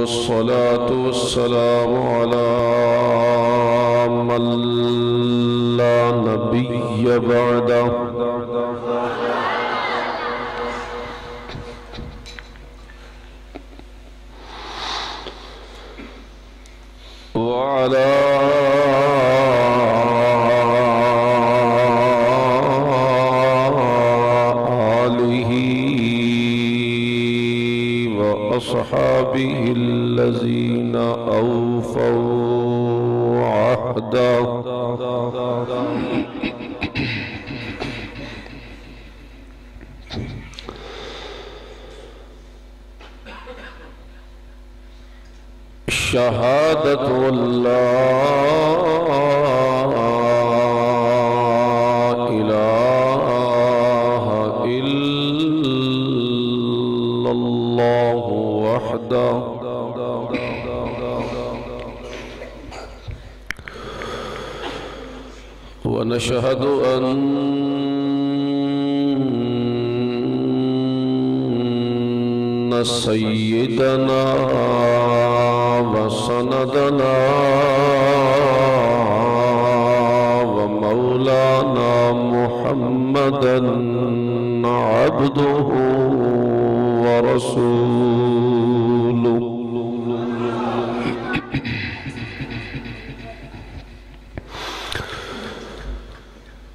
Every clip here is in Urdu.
والصلاة والسلام على من لا نبي بعده وعلى آله وأصحابه الذين أوفوا عهده شهادة لا إله إلا الله وحده ونشهد أن سيدنا وسندنا ومولانا محمدا عبده ورسوله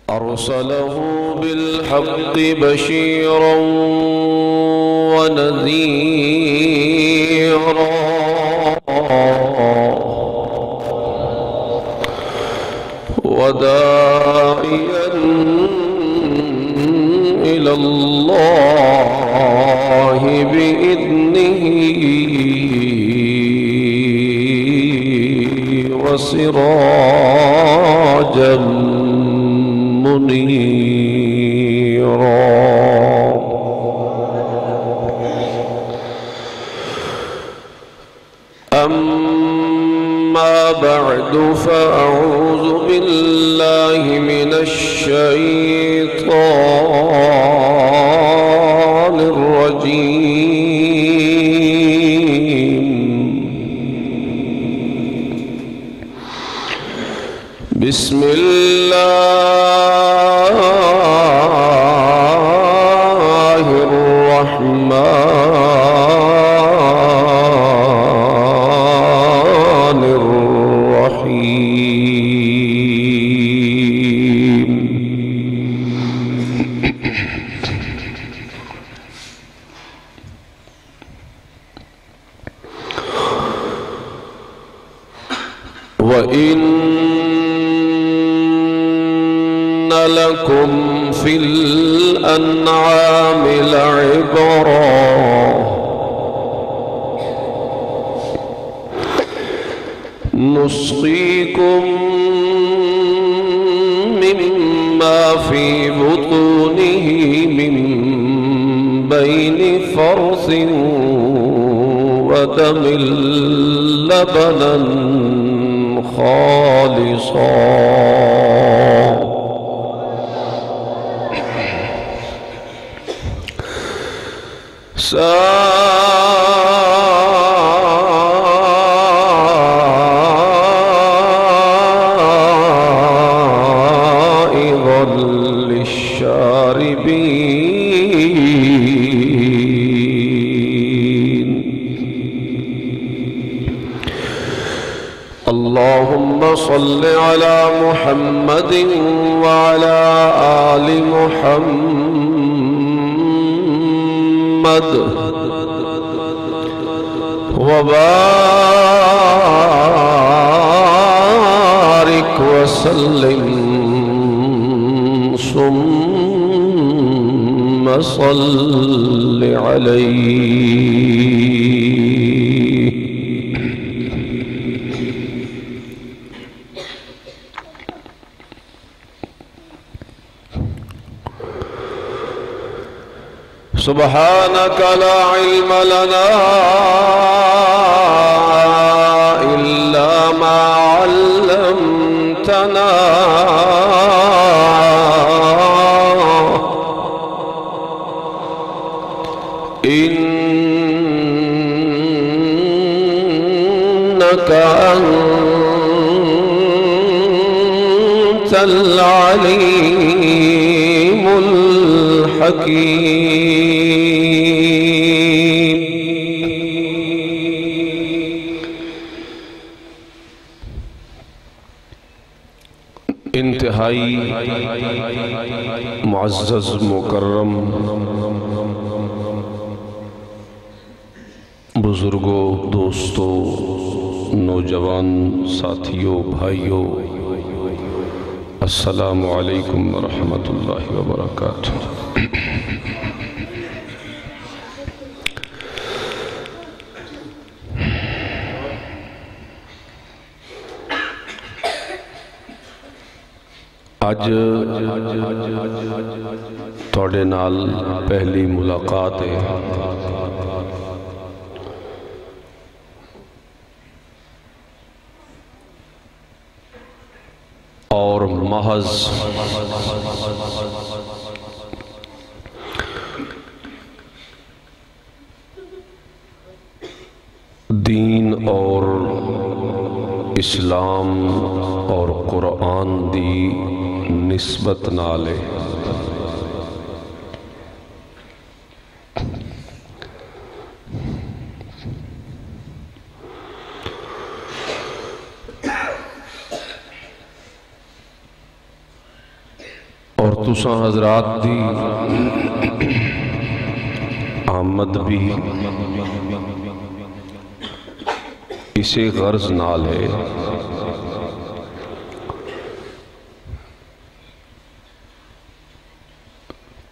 أرسله بالحق بشيرا ونذيرا وداعيا إلى الله بإذنه وسراجا منيرا أما بعد فأعوذ بالله من الشيطان الرجيم بسم الله الرحمن الرحيم وإن لكم في الأنعام لعبرا نسقيكم مما في بطونه من بين فرث ودم لبنا خالصا سائغا للشاربين اللهم صل على محمد وعلى آل محمد وبارك وسلم ثم صل عليه سبحانك لا علم لنا إلا ما علمتنا إنك أنت العليم الحكيم. انتہائی معزز مکرم بزرگوں، دوستوں، نوجوان ساتھیوں، بھائیوں، السلام علیکم ورحمۃ اللہ وبرکاتہ۔ آج تھوڑے نال پہلی ملاقات ہے۔ اور محض دین اور اسلام اور قرآن دی نسبت نالے اور تساں حضرات دی آمد بھی اسے غرض نال ہے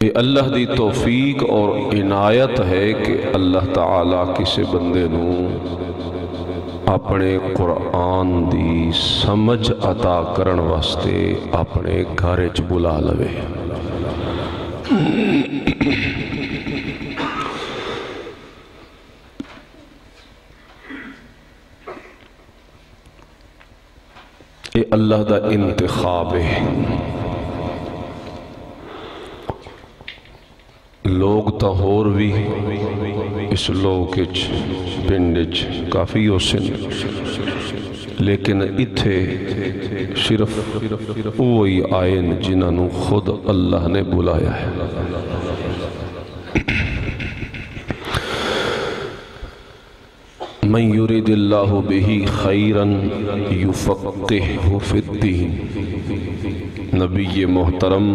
یہ اللہ دی توفیق اور عنایت ہے کہ اللہ تعالیٰ کسی بندے نو اپنے قرآن دی سمجھ عطا کرن واسطے اپنے گھر چ بلا لوے۔ یہ اللہ دا انتخاب ہے۔ لوگ تا ہور بھی اس لوگ پنڈ کافی ہو سن، لیکن اتھے صرف وہی آئین جنہوں خود اللہ نے بلایا ہے۔ من یرید اللہ بہی خیرا یفقہہ فی الدین، نبی محترم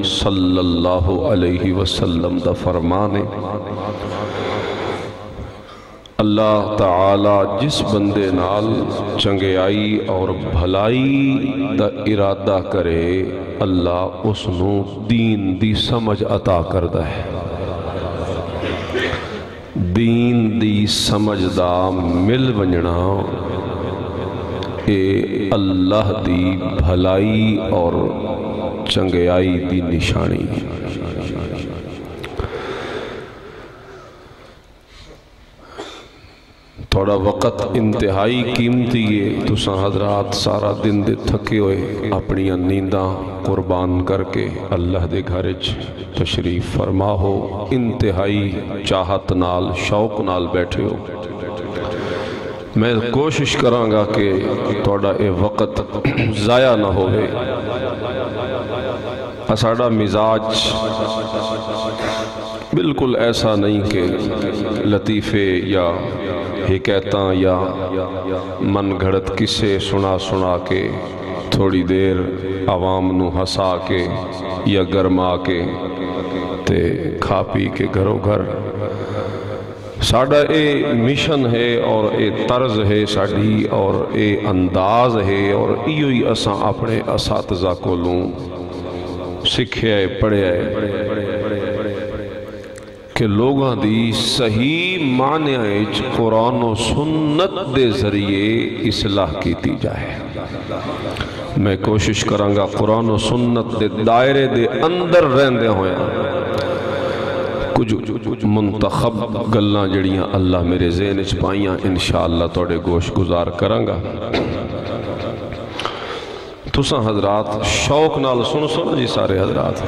صلی اللہ علیہ وسلم دا فرمانے اللہ تعالی جس بندے نال چنگیائی اور بھلائی دا ارادہ کرے اللہ اس نو دین دی سمجھ عطا کردہ ہے۔ دین دی سمجھ دا مل ونجنا اے اللہ دی بھلائی اور چنگیائی دی نشانی۔ تھوڑا وقت انتہائی قیمتی ہے، تساں حضرات سارا دن دے تھکے ہوئے اپنی نینداں قربان کر کے اللہ دے گھرچ تشریف فرما ہو، انتہائی چاہت نال شوق نال بیٹھے ہو۔ میں کوشش کراں گا کہ تھوڑا اے وقت ضائع نہ ہوئے۔ اساڑا مزاج بالکل ایسا نہیں کہ لطیفے یا حکایتاں یا من گھڑت کسے سنا کے تھوڑی دیر عوام نو ہسا کے یا گرما کے تے کھا پی کے گھروں گھر۔ ساڑھا اے مشن ہے اور اے طرز ہے ساڑھی اور اے انداز ہے اور ایوئی اساں اپنے اساتذہ کو لوں سکھے آئے پڑھے آئے کہ لوگاں دی صحیح معنی اچ قرآن و سنت دے ذریعے اصلاح کیتی جائے۔ میں کوشش کرانگا قرآن و سنت دے دائرے دے اندر رہندے ہوئے کچھ منتخب گلاں جڑیاں اللہ میرے ذہن اچ پائیاں انشاءاللہ توڑے گوش گزار کرانگا۔ تساں حضرات شوق نال سنو جی سارے حضرات۔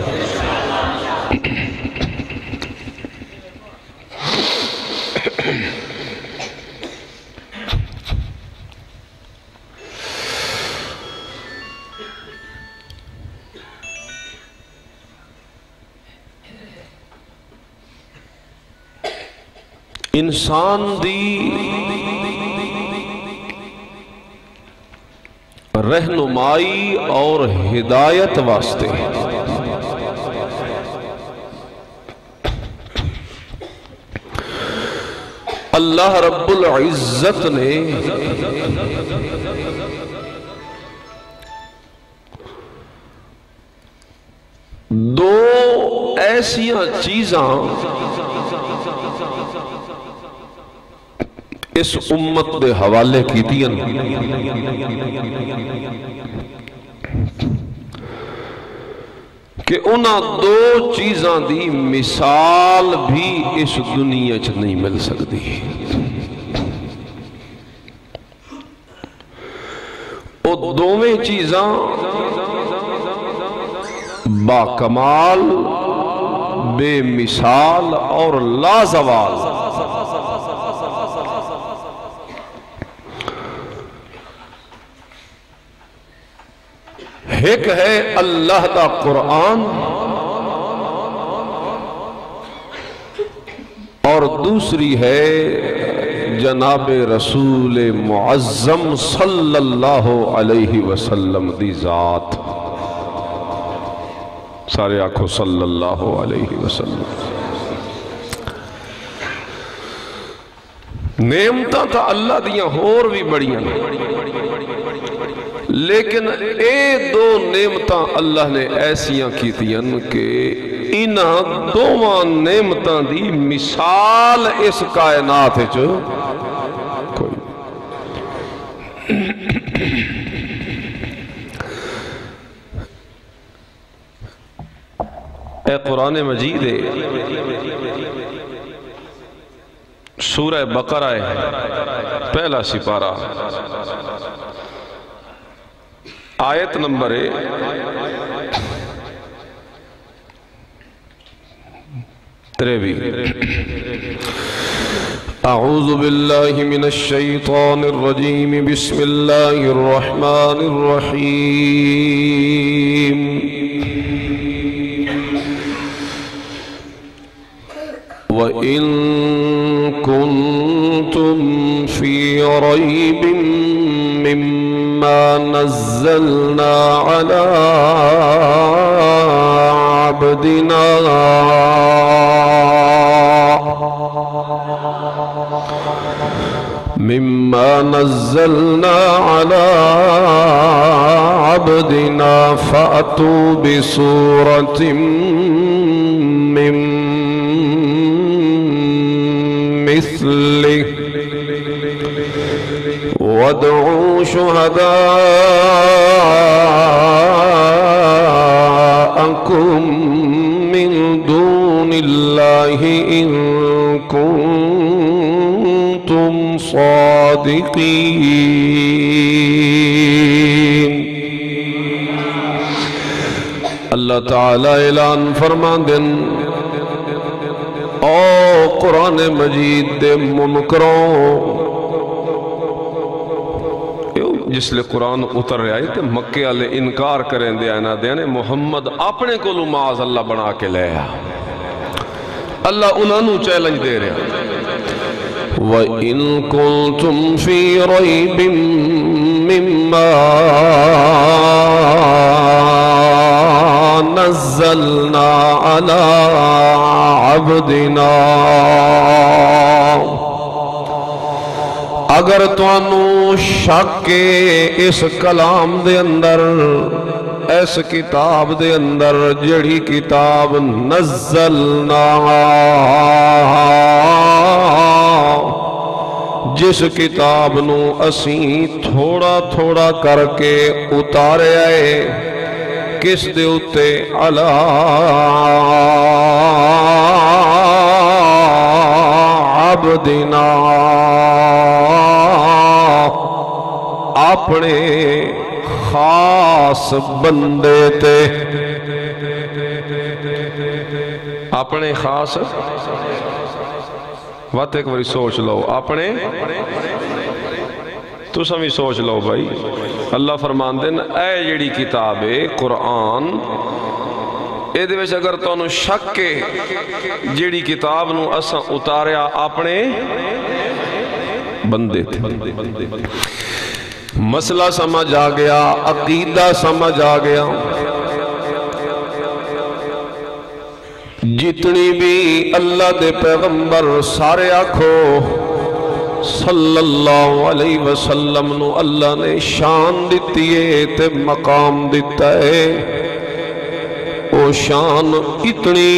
انسان دی رہنمائی اور ہدایت واسطے اللہ رب العزت نے دو ایسیاں چیزاں اس امت دے حوالے کی دین کہ انہاں دو چیزاں دی مثال بھی اس دنیا چ نہیں مل سکتی. وہ دوویں چیزاں با کمال، بے مثال اور لازوال. ایک ہے اللہ دا قرآن اور دوسری ہے جناب رسول معظم صلی اللہ علیہ وسلم دی ذات. سارے آنکھوں صلی اللہ علیہ وسلم. نعمتاں تا اللہ دیاں ہور بھی بڑیاں لیکن اے دو نعمتاں اللہ نے ایسیاں کیتیاں کہ انہاں دوواں نعمتاں دی مثال اس کائنات جو کوئی. اے قرآن مجید ہے سورہ بقرہ ہے پہلا سپارہ آیت نمبر ہے 23. اعوذ باللہ من الشیطان الرجیم بسم اللہ الرحمن الرحیم. وَإِن كُنتُمْ فِي رَيْبٍ مِّمَّا نَزَّلْنَا عَلَىٰ عَبْدِنَا فَأْتُوا بِسُورَةٍ مِّن مثله وادعوا شهداءكم من دون الله إن كنتم صادقين. اللہ تعالی اعلان فرما دن او قرآن مجید دے منکروں جس لئے قرآن اتر رہا ہے کہ مکے والے انکار کریں دے آنا دینے محمد اپنے کو معاذ اللہ بنا کے لے اللہ انہوں چیلنج دے رہا. وَإِن كُنتُمْ فِي رَيْبٍ مِّمَّا نَزَّلْنَا عَلَىٰ عَبْدِنَا اگر توانوں شک اس کلام دے اندر اس کتاب دے اندر جڑی کتاب نزلنا جس کتاب نو اسیں تھوڑا تھوڑا کر کے اتارے آئے کس دے اتے علی عبدنا اپنے خاص بندے تے اپنے خاص وقت ایک باری سوچ لو اپنے تو سمی سوچ لو بھائی. اللہ فرمان دین اے جڑی کتاب قرآن اے دے وچ اگر تانوں شک کے جیڑی کتاب نو اساں اتاریا اپنے بندے تھے، مسئلہ سمجھ آ گیا، عقیدہ سمجھ آ گیا، جتنی بھی اللہ دے پیغمبر سارے آکھو صلی اللہ علیہ وسلم نو اللہ نے شان دیتی ہے تے مقام دیتا ہے، او شان اتنی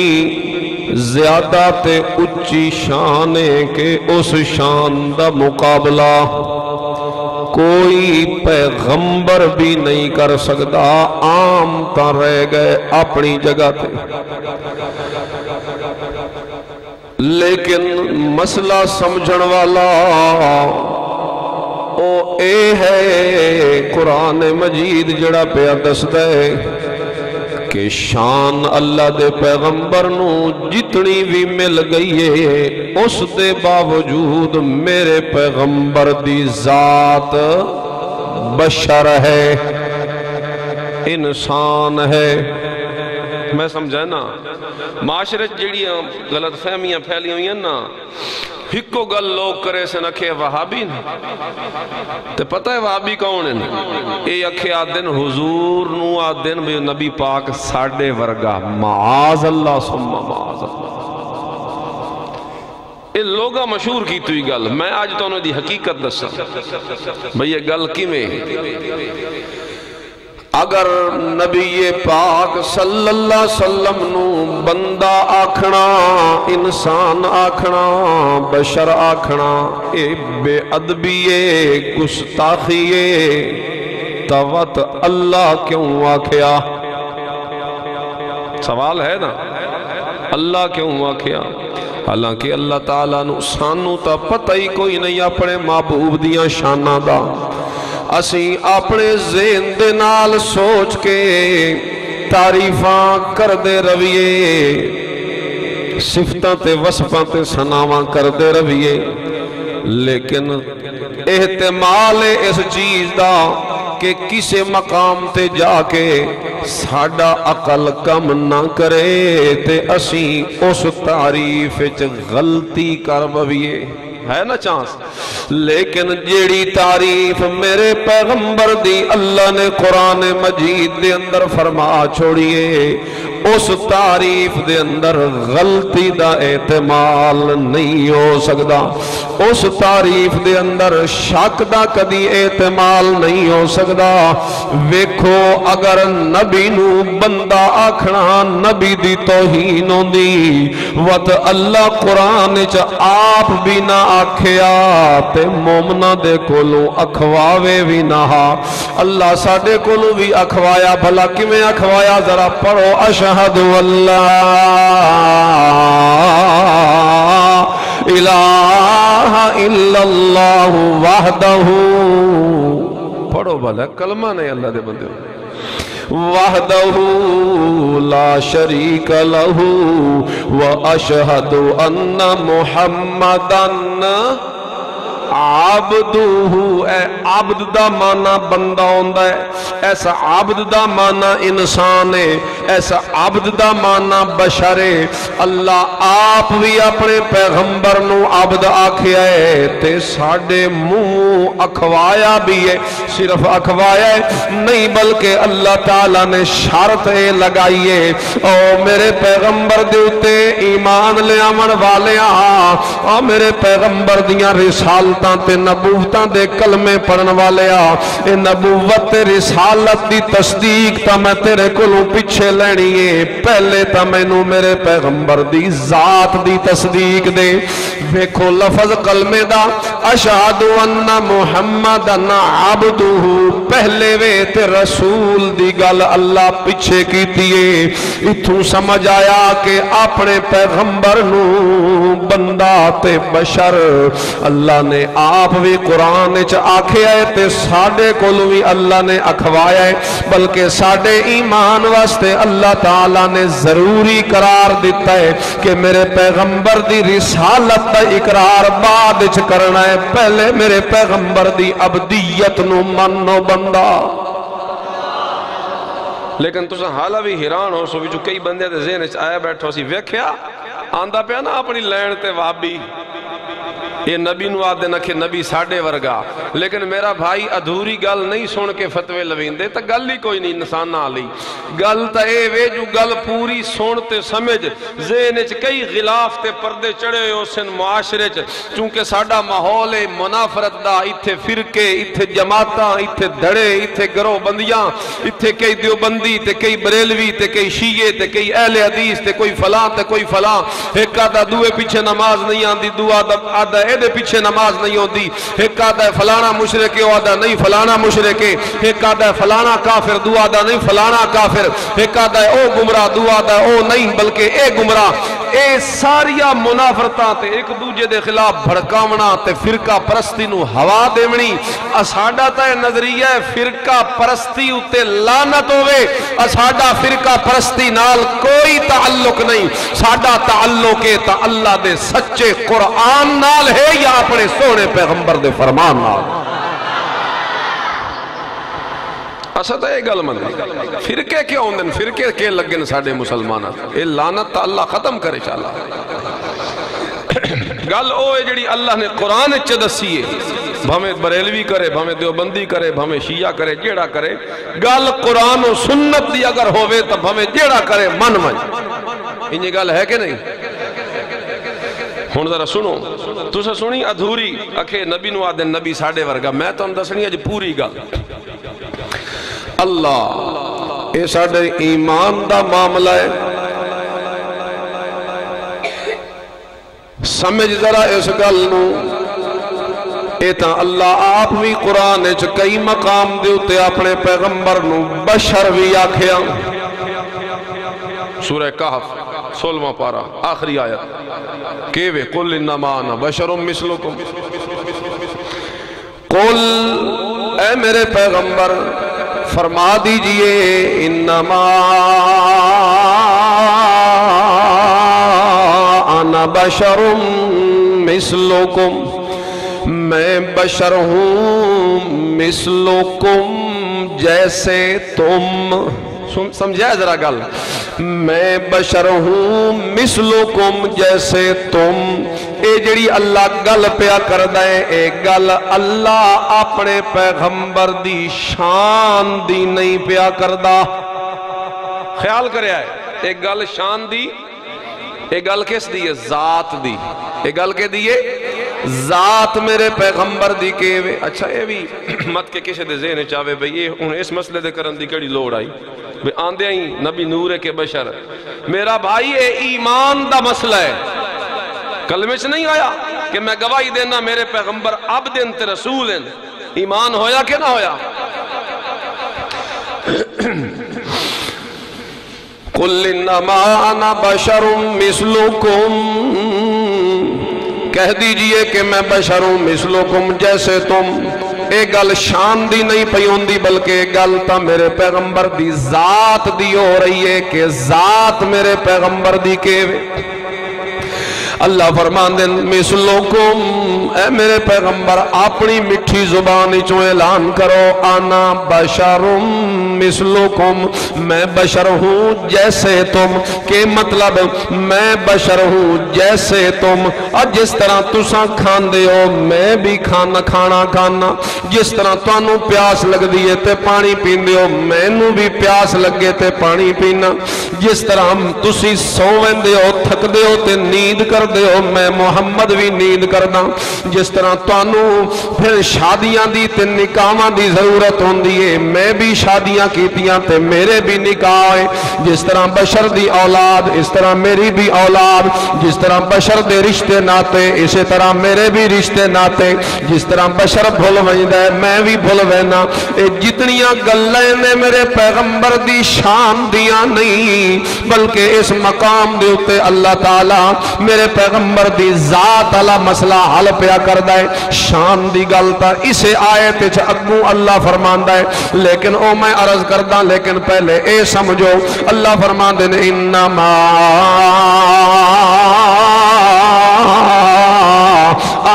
زیادہ تے اچھی شان ہے کہ اس شان دا مقابلہ کوئی پیغمبر بھی نہیں کر سکتا، عام تا رہ گئے اپنی جگہ تے، لیکن مسئلہ سمجھن والا او اے ہے قرآن مجید جڑا پہ دستا ہے کہ شان اللہ دے پیغمبر نو جتنی بھی مل گئی ہے اس دے باوجود میرے پیغمبر دی ذات بشر ہے، انسان ہے۔ میں سمجھا نا معاشرت جیڑیاں غلط فہمیاں پھیلی ہوئی ہیں نا، ہکو گل لوگ کرے سے نکھے وہابی نا، تے پتہ ہے وہابی کون ہے نا؟ اے اکھے آدن حضور نو آدن بھی نبی پاک ساڑھے ورگا، معاذ اللہ ثم معاذ اللہ۔ اے لوگا مشہور کی توی گل، میں آج تو انہوں دی حقیقت دسا بھئی یہ گل کی میں اگر نبی پاک صلی اللہ علیہ وسلم نو بندہ آکھنا، انسان آکھنا، بشر آکھنا اے بے ادبیے گستاخیے توت اللہ کیوں آکھیا؟ سوال ہے نا، اللہ کیوں آکھیا؟ حالانکہ اللہ تعالیٰ نو سانو تا پتہ ہی کوئی نہیں اپنے محبوب دیاں شانہ دا، اسی اپنے ذہن دے نال سوچ کے تعریفاں کر دے رویے، صفتاں تے وصفاں تے سناواں کر دے رویے، لیکن احتمال اس چیز دا کہ کسے مقام تے جا کے ساڑا عقل کم نہ کرے تے اسی اس تعریف وچ غلطی کر بویے، ہے نا چانس۔ لیکن جیڑی تعریف میرے پیغمبر دی اللہ نے قرآن مجید دے اندر فرما چھوڑیے، اس تعریف دے اندر غلطی دا احتمال نہیں ہو سکتا، اس تعریف دے اندر شک دا کدی احتمال نہیں ہو سکتا۔ ویکھو اگر نبی نو بندہ آکھنا نبی دی توہین ہوندی، وت اللہ قرآن چ آپ بھی نہ آکھیا تے مومنہ دے کولو اکھواوے بھی نہ، اللہ ساڑے کولو بھی اکھوایا، بھلا کیویں اکھوایا؟ ذرا پڑھو اشہد اللہ الہ الا اللہ وحدہ، پڑھو بھلا کلمہ نہیں اللہ دے بندے، وحدہ لا شریک لہ واشہد ان محمدن عبدہ۔ اے عبد دا معنی بندہ ہوندہ ہے، ایسا عبد دا معنی انسان ہے، ایسا عبد دا معنی بشر ہے۔ اللہ آپ بھی اپنے پیغمبر نو عبد آکھیا ہے تے ساڑے منہ اکھوایا بھی ہے، صرف اکھوایا ہے نہیں بلکہ اللہ تعالیٰ نے شرط لگائی ہے، او میرے پیغمبر دے اتے ایمان لے آمن والے او میرے پیغمبر دیاں رسالتاں تے نبوتاں دے کلمے پڑھن والے اے نبوت تے رسالت دی تصدیق تا میں تیرے کولوں پیچھے لینی ہے، پہلے تا مینوں میرے پیغمبر دی ذات دی تصدیق دے۔ ویکھو لفظ کلمے دا اشہد ان محمدن عبدہ، پہلے وے تے رسول دی گل اللہ پیچھے کیتی ہے، اتھوں سمجھ آیا کہ اپنے پیغمبر نو بندہ تے بشر اللہ نے آپ بھی قرآن چ آکھے آئے تے ساڑے کولو بھی اللہ نے اکھوایا ہے، بلکہ ساڑے ایمان واسطے اللہ تعالیٰ نے ضروری قرار دیتا ہے کہ میرے پیغمبر دی رسالت دا اقرار بعد چ کرنا ہے، پہلے میرے پیغمبر دی عبدیت نو منو بندہ۔ لیکن تسا حالا بھی حیران ہو سو جو کئی بندے دے ذہن آیا بیٹھو سی ویکھیا آندہ پیا نا اپنی لین تے وابی یہ نبی نو آدھے نکھے نبی ساڑھے ورگا لیکن میرا بھائی ادھوری گل نہیں سن کے فتوے لوین دے تا گل ہی کوئی نہیں انسان نہ لی گل تا اے وے جو گل پوری سنتے سمجھ ذہنچ کئی غلاف تے پردے چڑھے ہو سن معاشرے چونکہ ساڑھا ماحول منافرت دا اتھے فرقے اتھے جماعتاں اتھے دھڑے اتھے گروہ بندیاں اتھے کئی دیوبندی تے کئی بریلوی تے کئی شیعے تے کئی اہل حدیث تے کوئی فلاں تے کوئی فلاں ایک آدھا دوے پیچھے نماز نہیں آندی دو آدھا دے پیچھے نماز نہیں ہوتی ایک آدھا ہے فلانا مشرک ہے آدھا نہیں فلانا مشرک ہے ایک آدھا ہے فلانا کافر دو آدھا نہیں فلانا کافر ایک آدھا ہے او گمراہ دو آدھا ہے او نہیں بلکہ اے گمراہ اے ساریا منافرتاں تے ایک دوجہ دے خلاف بھڑکاونا تے فرقہ پرستی نو ہوا دیونی اساڑا تے نظریہ ہے فرقہ پرستی اتے لعنت ہوئے اساڑا فرقہ پرستی نال کوئی تعلق نہیں ساڑا تعلق ہے تا اللہ دے سچے قرآن نال ہے یا اپنے سونے پیغمبر دے فرمان نال اسد ہے گل من فرقے کیوں ہوندن فرقے کے لگن ساڑے مسلمانہ اے لعنت تا اللہ ختم کرے چالا گل او ہے جڑی اللہ نے قرآن اچھ دسیے بھامے بریلوی کرے بھامے دیوبندی کرے بھامے شیعہ کرے جیڑا کرے گل قرآن و سنت دی اگر ہوئے تو بھامے جیڑا کرے من انہی گل ہے کہ نہیں ہون ذرا سنو تو سے سنی ادھوری اکھے نبی نو آدھے نبی ساڑھے ورگا میں تو ہم دسنی ہے جو پوری گل اللہ اے ساڑھے ایمان دا معاملہ ہے سمجھ ذرا اس گل نو اے تا اللہ آپ بھی قرآن اچھ کئی مقام دیوتے اپنے پیغمبر نو بشر بھی آکھیا سورہ کہف 16واں پارہ آخری آیت کیوے قل انما انا بشر مثلکم قل اے میرے پیغمبر فرما دیجئے انما انا بشر مثلکم میں بشر ہوں مثلکم جیسے تم سمجھا ذرا گل میں بشر ہوں مثلکم جیسے تم اے جڑی اللہ گل پیا کر دے اے گل اللہ اپنے پیغمبر دی شان دی نہیں پیا کر دا خیال کرے آئے اے گل شان دی اے گل کس دی ہے ذات دی اے گل کے دیئے ذات میرے پیغمبر دی کے وے اچھا اے بھی مت کے کسے دے ذہن چاہوے بھئی یہ انہیں اس مسئلے دے کرن دی کڑی لوڑ آئی بھئی آندے آئیں نبی نور کے بشر میرا بھائی اے ایمان دا مسئلہ ہے کلمہ سے نہیں آیا کہ میں گواہی دینا میرے پیغمبر عبد انت رسول ہیں ایمان ہویا کہ نہ ہویا قل انما انا بشر مثلکم کہہ دیجئے کہ میں بشر ہوں مثلکم جیسے تم اے گل شان دی نہیں پیون دی بلکہ گل تا میرے پیغمبر دی ذات دی ہو رہی ہے کہ ذات میرے پیغمبر دی کے اللہ فرمان دیں مثلکم اے میرے پیغمبر اپنی مٹھی زبانی چوں اعلان کرو انا بشر مثلکم میں بشر ہوں جیسے تم کہ مطلب میں بشر ہوں جیسے تم اور جس طرح تساں کھان دے ہو میں بھی کھانا کھانا جس طرح تانوں پیاس لگ دیئے تے پانی پین دے ہو میں نو بھی پیاس لگے تے پانی پینا جس طرح تسی سوین دے ہو تھک دے ہو تے نیند کر دے ہو میں محمد بھی نیند کرنا جس طرح تانوں پھر شادیاں دی تے نکاحاں دی ضرورت ہوندی ہے میں بھی شادیاں کیتیاں تے میرے بھی نکاح ہے جس طرح بشر دی اولاد اس طرح میری بھی اولاد جس طرح بشر دے رشتے ناتے اسی طرح میرے بھی رشتے ناتے جس طرح بشر بھول ویندہ ہے میں بھی بھول وینا اے جتنیاں گلیں نے میرے پیغمبر دی شان دیاں نہیں بلکہ اس مقام دے اتے اللہ تعالیٰ میرے پیغمبر دی ذات علا مسئلہ حل پیا کر دائے شان دی گلتا اسے آیت چھ اگوں اللہ فرمان دائے لیکن او میں عرض کردہ لیکن پہلے اے سمجھو اللہ فرمان دیں انما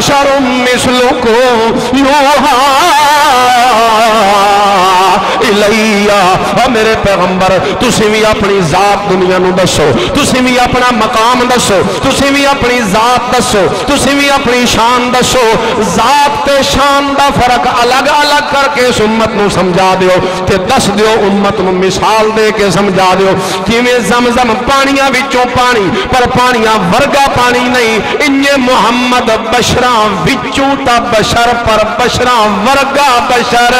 بشر مثلکم یوحا الیہ۔ اور میرے پیغمبر تسی بھی اپنی ذات دنیا نو دسو، تسی بھی اپنا مقام دسو، تسی بھی اپنی ذات دسو، تسی بھی اپنی شان دسو۔ ذات تے شان دا فرق الگ الگ کر کے اس امت نو سمجھا دیو تے دس دیو امت نو مثال دے کے سمجھا دیو کیویں زمزم پانیاں وچوں پانی پر پانیاں ورگا پانی نہیں، انجے محمد بشراں وچوں تا بشر پر بشراں ورگا بشر۔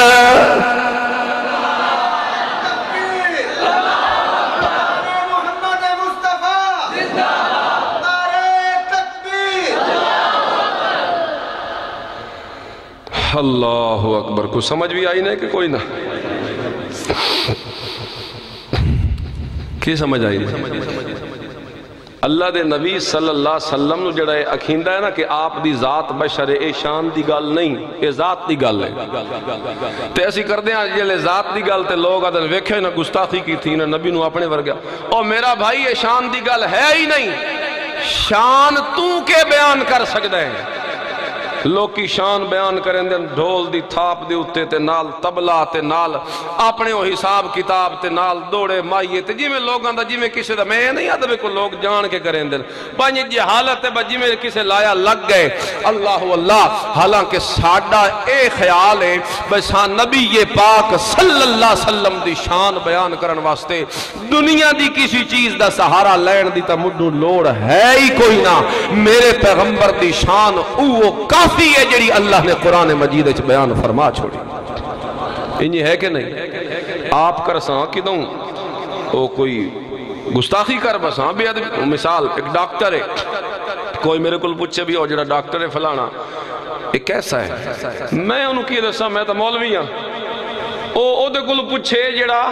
اللہ اکبر۔ کو سمجھ بھی آئی نہیں کہ کوئی نہ کی سمجھ آئی نہیں؟ اللہ دے نبی صلی اللہ علیہ وسلم نو جڑا اکھیندہ ہے نا کہ آپ دی ذات بشر اے شان دی گل نہیں، اے ذات دی گل ہے۔ تے ایسی کر دیں جلے ذات دی گل تے لوگ آدھن ویکھے نہ گستاخی کی تھی نہ نبی نو اپنے ورگیا۔ اور میرا بھائی اے شان دی گل ہے ہی نہیں، شان تو کے بیان کر سکتا ہے۔ لوگ کی شان بیان کریں دیں ڈھول دی تھاپ دے اتے تے نال تبلا تے نال اپنے وہ حساب کتاب تے نال دوڑے مائیے تے جی میں لوگاں دا جی میں کسے دا میں نہیں آدھے کو لوگ جان کے کریں دیں بانی جی حالت ہے جی میں کسے لایا لگ گئے۔ اللہ اللہ حالانکہ ساڑھا اے خیال ہے بسا نبی یہ پاک صلی اللہ علیہ وسلم دی شان بیان کرن واسطے دنیا دی کسی چیز دا سہارا لین دی تا مڈو لوڑ ہے ہی کوئی نہ۔ میرے پیغمبر دی شان او کافی ہے جڑی اللہ نے قرآن مجید اچھ بیان فرما چھوڑی۔ انہی ہے کہ نہیں؟ آپ کر ساں کی دوں او کوئی گستاخی کر بساں بھی مثال ایک ڈاکٹر ہے، کوئی میرے کل پوچھے بھی ہو جڑا ڈاکٹر ہے فلانا ایک کیسا ہے، میں انہوں کی دسا میں تا مولوی ہاں، او دے کل پوچھے جڑا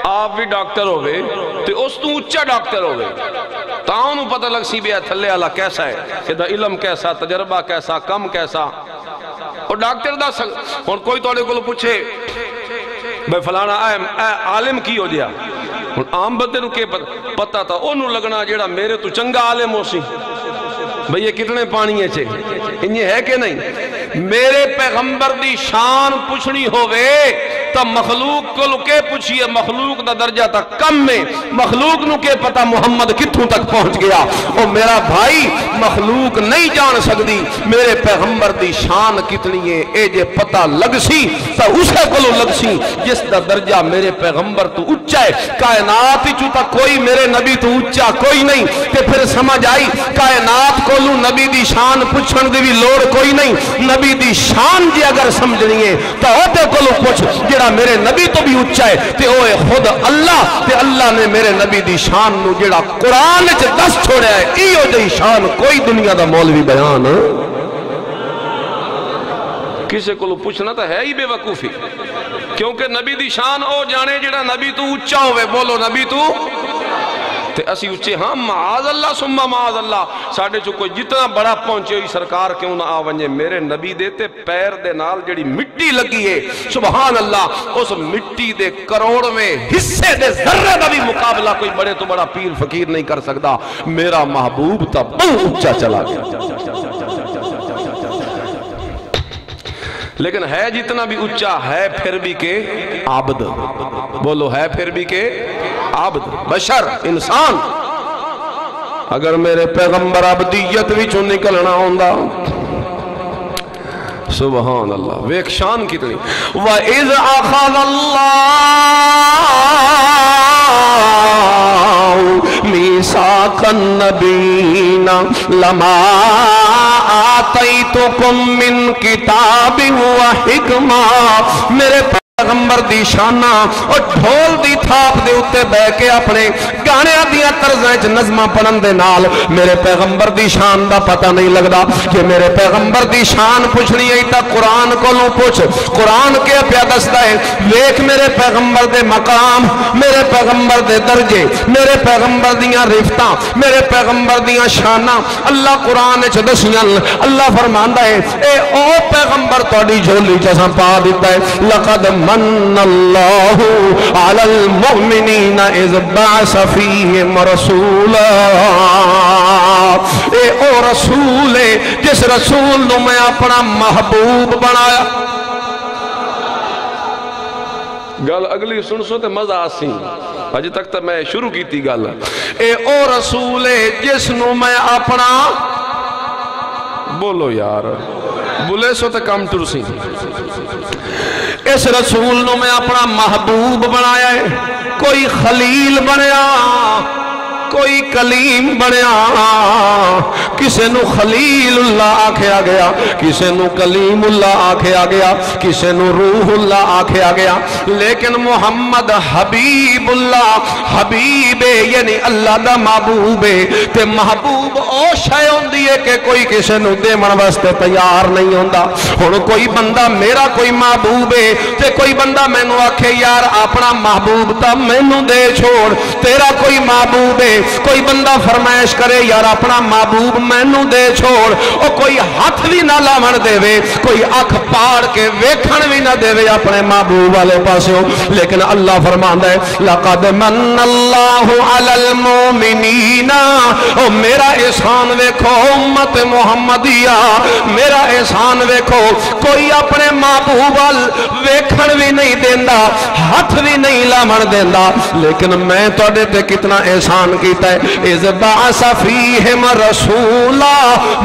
آپ بھی ڈاکٹر ہوئے تو اس تو اچھا ڈاکٹر ہوئے تاؤنوں پتہ لگ سی بیا تھلے اللہ کیسا ہے، کہ دا علم کیسا، تجربہ کیسا، کم کیسا۔ اور ڈاکٹر دا اور کوئی توڑے کو پوچھے بھئی فلانا عالم کی ہو جیا، عام بندے نو کے پتہ تھا انہوں لگنا جیڑا میرے تو چنگا عالم ہو سی بھئی یہ کتنے پانی ہے چھے انہیں ہے کہ نہیں؟ میرے پیغمبر دی شان پوچھنی ہوئے تا مخلوق کو لکے پوچھئے، مخلوق دا درجہ تا کم میں مخلوق نو کے پتا محمد کتھوں تک پہنچ گیا۔ اور میرا بھائی مخلوق نہیں جان سکتی میرے پیغمبر دی شان کتنی ہے، اے جے پتا لگ سی تا اسے کو لگ سی جس دا درجہ میرے پیغمبر تو اچھا ہے۔ کائنات ہی چوتا کوئی میرے نبی تو اچھا کوئی نہیں، کہ پھر سمجھ آئی کائنات کو لوں نبی دی شان پوچھن دی بھی لوڑ کوئی نہیں۔ نبی دی شان جی اگر سمجھنی ہے تو ہوتے کو لوں پوچھ جڑا میرے نبی تو بھی اچھا ہے تے اوے خود اللہ تے اللہ نے میرے نبی دی شان نو جڑا قرآن چ دس چھوڑیا ہے ایو جی شان کوئی دنیا دا مولوی بیان کسے کو لوں پوچھنا تو ہے ہی بے وقوفی، کیونکہ نبی دی شان او جانے جڑا نبی تو اچھا ہوئے، بولو نبی تو تے اسی اچھے ہاں معاذ اللہ سمہ معاذ اللہ ساڑھے چو کوئی جتنا بڑا پہنچے ہوئی سرکار کیوں نہ آونجے میرے نبی دیتے پیر دے نال جڑی مٹی لگی ہے سبحان اللہ اس مٹی دے کروڑ میں حصے دے ذرے دا بھی مقابلہ کوئی بڑے تو بڑا پیر فقیر نہیں کر سکتا۔ میرا محبوب تا بہت اچھا چلا گیا، لیکن ہے جتنا بھی اچھا ہے پھر بھی کہ عابد، بولو ہے پھر بھی کہ عابد، بشر انسان۔ اگر میرے پیغمبر عبدیت وچوں نکلنا ہوندا سبحان اللہ ویک شان کتنی۔ وَإِذْ أَخَذَ اللَّهُ مِيثَاقَ النَّبِيِّينَ لَمَا آتَيْتُكُم مِّن كِتَابٍ وَحِكْمَةٍ میرے پیغمبر دی شانہ اور ڈھول دی تھاپ دے اتے بے کے اپنے گانے دیا طرزیں نظمہ پڑھن دے نال میرے پیغمبر دی شان دا پتہ نہیں لگدا کہ میرے پیغمبر دی شان پوچھنی ہے تا قرآن کو لوں پوچھ، قرآن کے پیا دستا ہے ویک میرے پیغمبر دے مقام، میرے پیغمبر دے درجے، میرے پیغمبر دیاں رفتاں، میرے پیغمبر دیاں شانہ اللہ قرآن چ دسیاں۔ اللہ فرماندا ہے اے او پیغمبر تہاڈی جھولی چ اساں پا دیتا ہے لقد من اللہ علی المؤمنین اذ بعث فیہم رسولا، اے او رسول ہے جس رسول نو میں اپنا محبوب بنایا. گل اگلی سن سو تے مزہ آسی، اج تک تو میں شروع کی تھی گل. اے او رسول ہے جس نو میں اپنا، بولو یار بولے سو تے کم ٹرسی، اس رسول نو میں اپنا محبوب بنایا ہے. کوئی خلیل بنیا، کوئی کلیم بنیا، کسے نو خلیل اللہ آکھیا گیا، کسے نو کلیم اللہ آکھیا گیا، کسے نو روح اللہ آکھیا گیا، لیکن محمد حبیب اللہ، حبیب یعنی اللہ دا محبوب ہے. تے محبوب او شے ہوندی ہے کہ کوئی کسے نو دیمن واسطے تیار نہیں ہوندا. ہن کوئی بندہ میرا کوئی محبوب ہے تے کوئی بندہ مینوں آکھے یار اپنا محبوب تا مینوں دے چھوڑ، تیرا کوئی محبوب ہے. کوئی بندہ فرمائش کرے یار اپنا محبوب مینوں دے چھوڑ، او کوئی ہاتھ بھی نہ لاون دے وے، کوئی اکھ پاڑ کے ویکھن بھی نہ دے وے اپنے محبوب والے پاسوں. لیکن اللہ فرماندا ہے لقد من اللہ علی المؤمنین، او میرا احسان ویکھو امت محمدیہ، میرا احسان ویکھو. کوئی اپنے محبوب وال ویکھن بھی نہیں دیندا، ہاتھ بھی نہیں لاون دیندا، لیکن میں تواڈے تے کتنا احسان کیتا ہے. اذ بعث فیہم رسولا،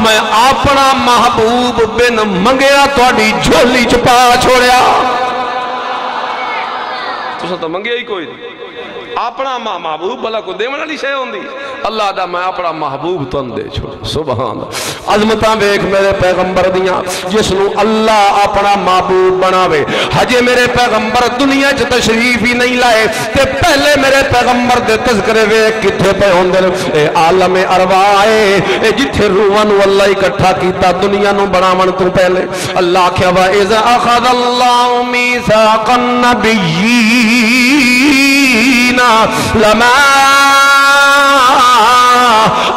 میں اپنا محبوب بن منگیا تواڈی جھولی چ پا چھوڑیا. تساں تو منگیا ہی کوئی نہیں، اپنا محبوب بھلا کو دیون والی شے ہوندی. اللہ دا میں اپنا محبوب تن دے چھوڑ. سبحان اللہ. عظمتاں ویکھ میرے پیغمبر دیاں جس نو اللہ اپنا محبوب بناوے. ہجے میرے پیغمبر دنیا چ تشریف ہی نہیں لائے تے پہلے میرے پیغمبر دے تذکرے ویکھ کتھے پے ہوندے نے. اے عالم ارواح اے جتھے روحاں نو اللہ اکٹھا کیتا دنیا نو بناون تو پہلے. اللہ کیا وا اذا اخذ اللہ میثاق النبیین لما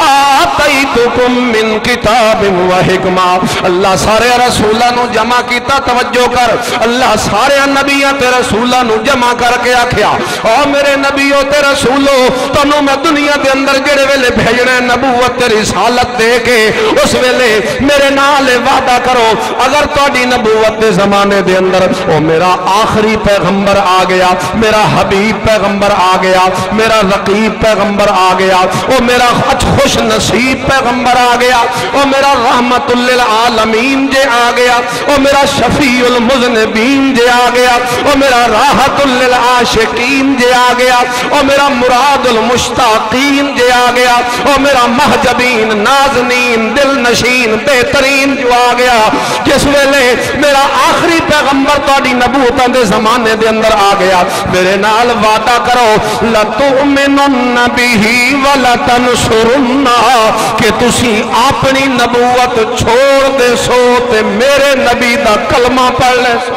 آتیتکم من کتاب و حکمہ. اللہ سارے رسولہ نو جمع کیتا، توجہ کر، اللہ سارے نبیوں تے رسولہ نو جمع کر کے آکھیا او میرے نبیوں تے رسولو تنوں میں دنیا دے اندر جڑے ویلے بھیجنے نبوت تے رسالت دے کے اس ویلے میرے نال وعدہ کرو اگر تہاڈی نبوت دے زمانے دے اندر او میرا آخری پیغمبر آ گیا، میرا حبیب پیغمبر آ گیا، میرا رقیب پیغمبر آ گیا، او میرا خوش نصیب پیغمبر آ گیا، او میرا رحمت للعالمین جے آ گیا، او میرا شفیع المذنبین جے آ گیا، او میرا راحت للعاشقین جے آ گیا، او میرا مراد المشتاقین جے آ گیا، او میرا محجبین نازنین دل نشین بہترین جو آ گیا. جس ویلے میرا آخری پیغمبر تہاڈی نبوتاں دے زمانے دے اندر آ گیا، میرے نال وعدہ کرو لَتُؤْمِنُنَّ بِهِ وَلَتَنْصُرُنَّهُ کہ تسی اپنی نبوت چھوڑ دے سو تے میرے نبی دا کلمہ پڑھ لے سو.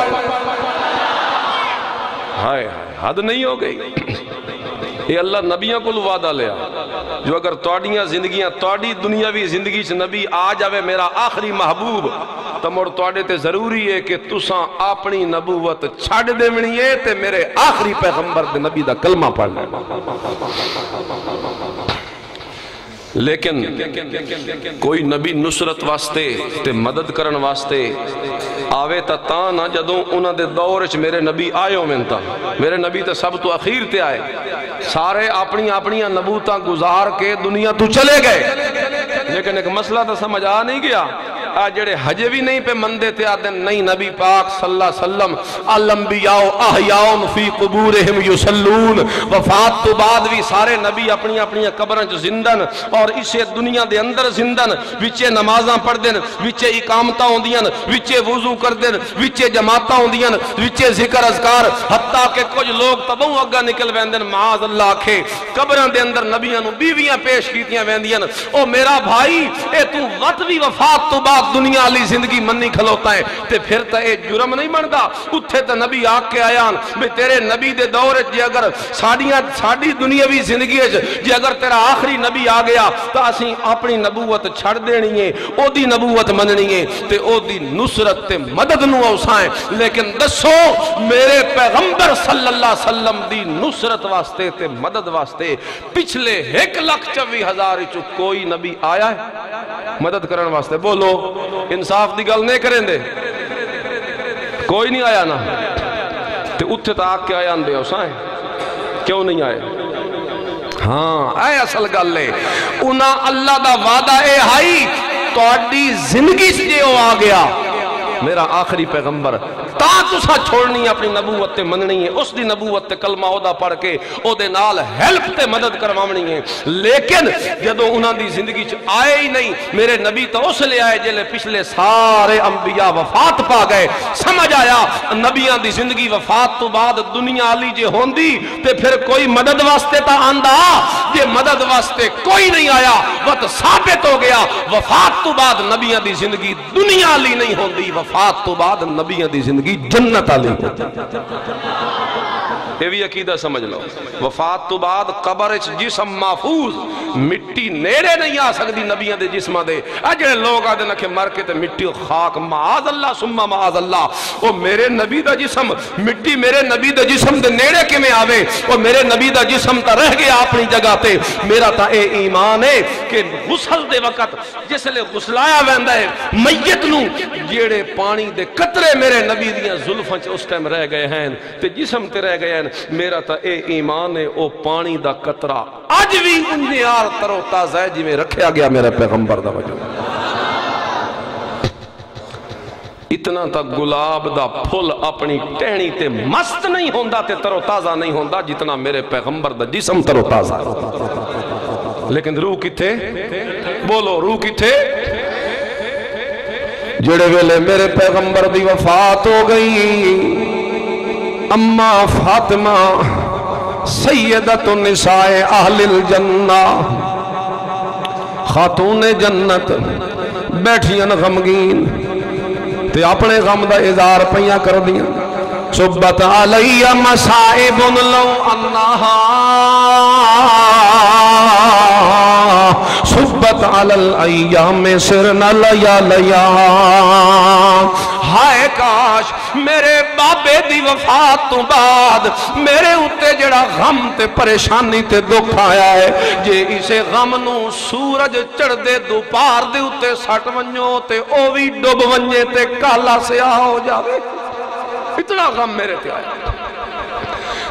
ہائے حد نہیں ہو گئی. یہ اللہ نبیوں کو وعدہ لیا جو اگر توڑیاں زندگیاں توڑی دنیاوی زندگی سے نبی آ جاوے میرا آخری محبوب تو مڑ توڑے تے ضروری ہے کہ تساں اپنی نبوت چھڑ دے منیے تے میرے آخری پیغمبر دے نبی دا کلمہ پڑھ لے. لیکن کوئی نبی نصرت واسطے تے مدد کرن واسطے آوے تا نہ جدوں انہاں دے دور وچ میرے نبی آئے ہوویں تا. میرے نبی تے سب تو اخیر تے آئے، سارے اپنی اپنی نبوتاں گزار کے دنیا تو چلے گئے. لیکن ایک مسئلہ تو سمجھ آ نہیں گیا. جڑے حجے بھی نہیں پہ مندے تے آدھے نہیں نبی پاک صلی اللہ علیہ وسلم الانبیاء احیاء فی قبورہم یصلون، وفات تو بعد بھی سارے نبی اپنی اپنی قبریں زندن اور اسے دنیا دے اندر زندن، وچے نمازاں پڑھ دین، وچے اقامتاں ہوندیاں، وچے وضو کر دین، وچے جماعتاں ہوندیاں، وچے ذکر اذکار، حتیٰ کہ کچھ لوگ تبوں اگا نکل ویندن معاذ اللہ کے قبریں دے اندر نبیاں نو بیویاں پیش کیتیاں ویندیاں. او میرا بھائی اے تو وقت بھی وفات تو بعد دنیا علی زندگی منی کھلوتا ہے تے پھر تا اے جرم نہیں بندا اتھے تا نبی آگ کے آیان بے تیرے نبی دے دور جے اگر ساڑی دنیاوی زندگی جے اگر تیرا آخری نبی آ گیا تا اسی اپنی نبوت چھڑ دینی ہے او دی نبوت مننی ہے تے او دی نصرت تے مدد نو اوسائیں لیکن دسو میرے پیغمبر صلی اللہ علیہ وسلم دی نصرت واسطے تے مدد واسطے پچھلے 1,24,000 چو کوئی نبی آیا ہے مدد کرن واسطے بولو انصاف دی گل نہیں کریں دے کوئی نہیں آیا نا تے اتھے تا آگ کے آیا اندے اوسائیں کیوں نہیں آئے ہاں اے اصل گل لے انہاں اللہ دا وعدہ اے ہائی تو اڈی زندگی سے جو آ گیا میرا آخری پیغمبر تا تسا چھوڑنی ہے اپنی نبوت تے مننی ہے اس دی نبوت تے کلمہ عہدہ پڑھ کے او دے نال ہیلپ تے مدد کرواونی ہے لیکن جدو انہاں دی زندگی چ آئے ہی نہیں میرے نبی تو اس لے آئے جلے پچھلے سارے انبیاء وفات پا گئے سمجھ آیا نبیاں دی زندگی وفات تو بعد دنیا علی جے ہوندی تے پھر کوئی مدد واسطے تا آندہ جے مدد واسطے کوئی نہیں آیا وقت ثابت ہو گیا وفات تو بعد نبیاں دی زندگی دنیا علی نہیں ہوندی وفات تو بعد نبیاں دی زندگی جنت علی یہ بھی عقیدہ سمجھ لو وفات تو بعد قبر جسم محفوظ مٹی نیڑے نہیں آ سکتی نبیاں دے جسمہ دے اجڑے لوگ آدھے نہ کہ مر کے تے مٹی خاک معاذ اللہ سمہ معاذ اللہ وہ میرے نبی دا جسم مٹی میرے نبی دا جسم دے نیڑے کے میں آوے وہ میرے نبی دا جسم تا رہ گیا اپنی جگہ تے میرا تا اے ایمان ہے کہ غسل دے وقت جس لے غسلایا ویندہ ہے میت نو جیڑے پانی دے قطرے میرے نبی دیاں ظلفاں اس ٹائم رہ گئے ہیں تے جسم تے رہ گئے ہیں میرا تا اے ایمان ہے او پانی دا قطرہ آج بھی انہیار ترو تازہ ہے جی میں رکھیا گیا میرے پیغمبر دا وجہ اتنا تا گلاب دا پھل اپنی ٹہنی تے مست نہیں ہوندہ تے ترو تازہ نہیں ہوندہ جتنا میرے پیغمبر دا جسم ترو تازہ لیکن روح کتھے بولو روح کتھے جڑے ویلے میرے پیغمبر دی وفات ہو گئی اما فاطمہ سیدت النساء اہل الجنہ خاتون جنت بیٹھیاں غمگین تے اپنے غم دا اظہار پہیاں کر دیا صبت علی مسائب لو انہا صبت علی الایام سرن لیا لیا ہائے کاش میرے بابے دی وفات تو بعد میرے اتے جڑا غم تے پریشانی تے دکھ آیا ہے جے اسے غم نو سورج چڑھ دے دوپار دے اتے سٹ ونجو تے اووی ڈب ونجے تے کالا سیاہ ہو جاوے اتنا غم میرے تے آیا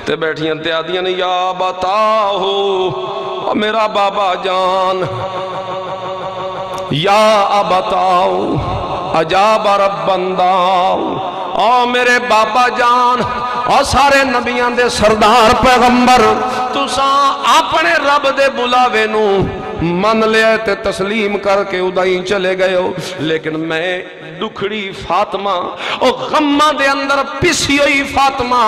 تے بیٹھیاں تے آدیاں نے یا بتاؤ میرا بابا جان یا ابتاؤ عجاب رب داؤ او میرے بابا جان اور سارے نبیان دے سردار پیغمبر تساں اپنے رب دے بلاوے نو من لے تے تسلیم کر کے ادائیں چلے گئے ہو لیکن میں دکھڑی فاطمہ او غمہ دے اندر پسی ہوئی فاطمہ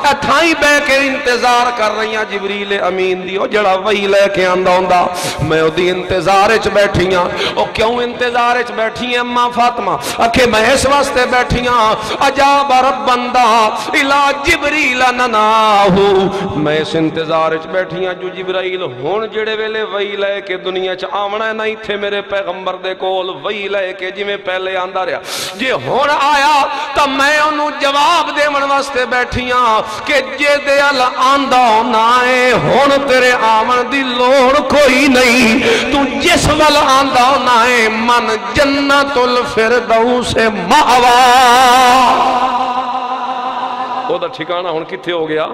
اتھائی بے کے انتظار کر رہی ہیں جبریل امین دی او جڑا وہی لے کے آندہ ہوندہ میں او دی انتظار اچ بیٹھی ہیں او کیوں انتظار اچ بیٹھی ہیں اماں فاطمہ اکھے میں اس واسطے بیٹھی ہیں عجاب ربندہ الہ جبریل نناہو میں اس انتظار اچ بیٹھی ہیں جو جبرائیل ہون جڑے ویلے وہی لے کے دنیا چ آمنا ہے نہیں تھے میرے پیغمبر دے کول وہی لے کے جی میں پہلے آندہ رہا جے ہون آیا تا میں انہوں جواب دے من واسطے بیٹھیاں کہ جے دے آندہ نائے ہون تیرے آمن دی لوڑ کوئی نہیں تو جس وال آندہ نائے من جنت الفردوس مہوا وہ دا ٹھکانہ ہون کتھے ہو گیا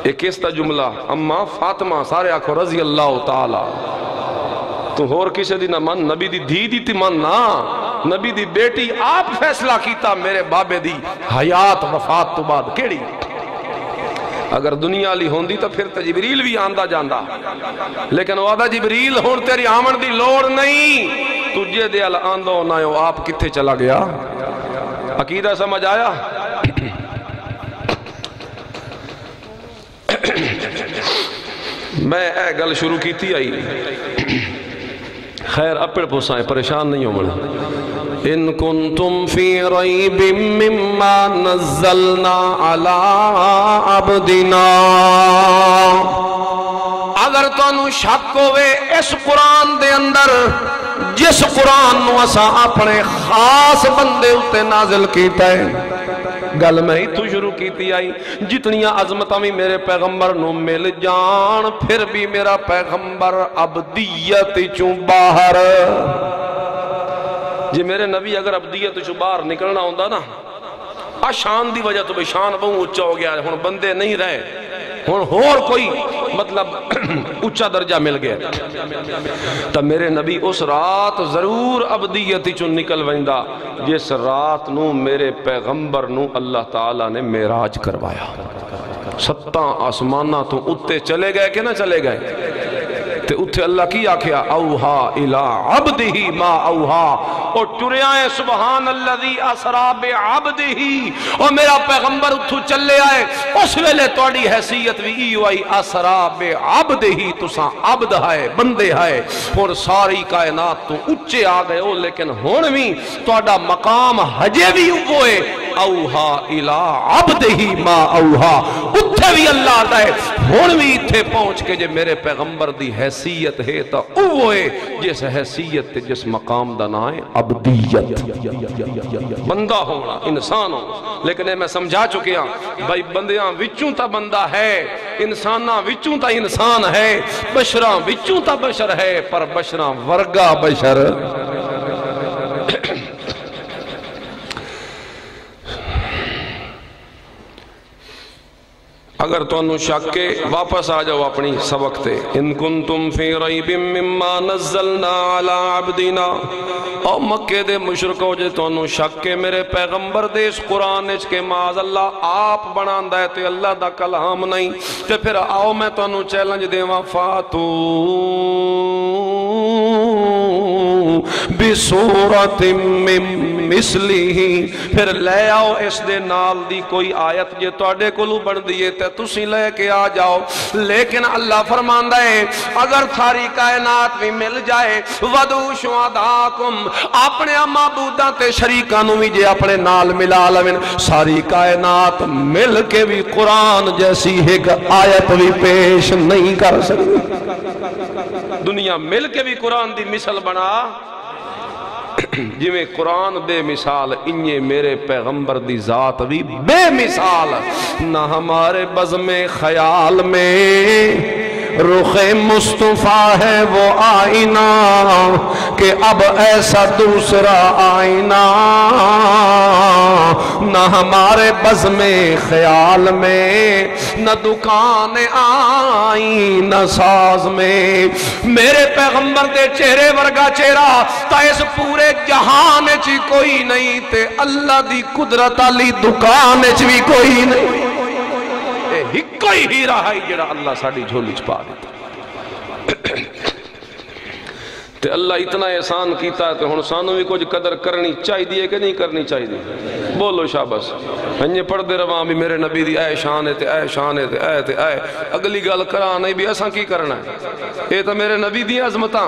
ایک اس تا جملہ اما فاطمہ سارے آکھو رضی اللہ تعالی تو ہور کسے دی نہ من نبی دی دھی دی تی من نا نبی دی بیٹی آپ فیصلہ کیتا میرے بابے دی حیات وفات تو بعد کیڑی اگر دنیا لی ہوندی تو پھر تا جبریل بھی آندہ جاندہ لیکن وہ آدھا جبریل ہون تیری آمن دی لوڑ نہیں تجھے دے آندہ نہ ہو آپ کتھے چلا گیا عقیدہ سمجھ آیا میں اے گل شروع کی تھی آئی خیر اپڑ پوسائیں پریشان نہیں ہو منا ان کنتم فی ریب مما نزلنا علی عبدنا، اگر تانوں شک ہوئے اس قرآن دے اندر جس قرآن نو اسا اپنے خاص بندے اتے نازل کیتا ہے، گل میں ہی تو شروع کیتی آئی جتنیاں عظمتاں بھی میرے پیغمبر نو مل جان پھر بھی میرا پیغمبر عبدیت چوں باہر، جی میرے نبی اگر عبدیت چوں باہر نکلنا ہوندہ نا شان دی وجہ تو بے شان بہت اچھا ہو گیا ہے، ہن بندے نہیں رہے، ہن اور کوئی مطلب اچھا درجہ مل گیا تو میرے نبی اس رات ضرور عبدیتی چون نکل ویندہ جس رات نو میرے پیغمبر نو اللہ تعالیٰ نے معراج کروایا، 7 آسمانہ تو اتے چلے گئے کہ نہ چلے گئے، تے اتھے اللہ کی آکھیا اوہا الہ عبدہی ما اوہا، اور ٹریائے سبحان اللذی اسرا بعبدہی، اور میرا پیغمبر اتھو چلے آئے اس ویلے توڑی حیثیت بھی ایو آئی اسرا بعبدہی، تساں عبد ہے بندے ہے اور ساری کائنات تو اچھے آگئے ہو، لیکن ہون بھی توڑا مقام حجے بھی ہوئے اوہا الہ عبدہی ما اوہا، اتھے بھی اللہ دائے ہون بھی اتھے پہنچ کے جے میرے پیغمبر دی حیثیت ہے تا اوہے جس حیثیت جس مقام دنائے عبدیت، بندہ ہونا انسان ہو، لیکن میں سمجھا چکے ہیں بھائی بندیاں وچوں تا بندہ ہے، انساناں وچوں تا انسان ہے، بشراں وچوں تا بشر ہے، پر بشراں ورگا بشر اگر تو انہوں شک کے واپس آ جاؤ اپنی سبق تے ان کنتم فی ریب مما نزلنا علی عبدنا، او مکہ دے مشرکو جے تو انہوں شک کے میرے پیغمبر دے اس قرآن اچ کے معاذ اللہ آپ بنان دائے تے اللہ دا کلام نہیں، تے پھر آؤ میں تو انہوں چیلنج دے وفاتو بسورت من مثلی، پھر لے آؤ اس دے نال دی کوئی آیت جے توڑے کلو بڑھ دیئے تے تسی لے کے آ جاؤ، لیکن اللہ فرماندہ ہے اگر تھاری کائنات بھی مل جائے وَدُو شُعَدَاكُمْ، اپنے معبوداں تے شریکانوں بھی جے اپنے نال ملا لوین، ساری کائنات مل کے بھی قرآن جیسی ایک آیت بھی پیش نہیں کر سکتی، دنیا مل کے بھی قرآن دی مثل بنا جویں قرآن بے مثال انہیں میرے پیغمبر دی ذات بھی بے مثال، نہ ہمارے بزم خیال میں رخ مصطفیٰ ہے وہ آئینہ کہ اب ایسا دوسرا آئینہ، نہ ہمارے بزم خیال میں نہ دکان آئینہ ساز میں، میرے پیغمبر دے چہرے ورگا چہرہ تا اس پورے جہان چی کوئی نہیں، تے اللہ دی قدرت علی دکان چی بھی کوئی نہیں، کوئی ہی رہا ہے جڑا اللہ ساڑھی جھولی چھپا دیتا، تے اللہ اتنا احسان کیتا ہے تو ہن سانوں بھی کچھ قدر کرنی چاہی دیئے کہ نہیں کرنی چاہی دیئے، بولو شاباس ہنجے پڑھ دے رواں بھی میرے نبی دی اے شان ہے تے اے شان ہے تے اے تے اے، اگلی گل کرا نہیں بھی ایسا کی کرنا ہے، اے تو میرے نبی دی عظمتاں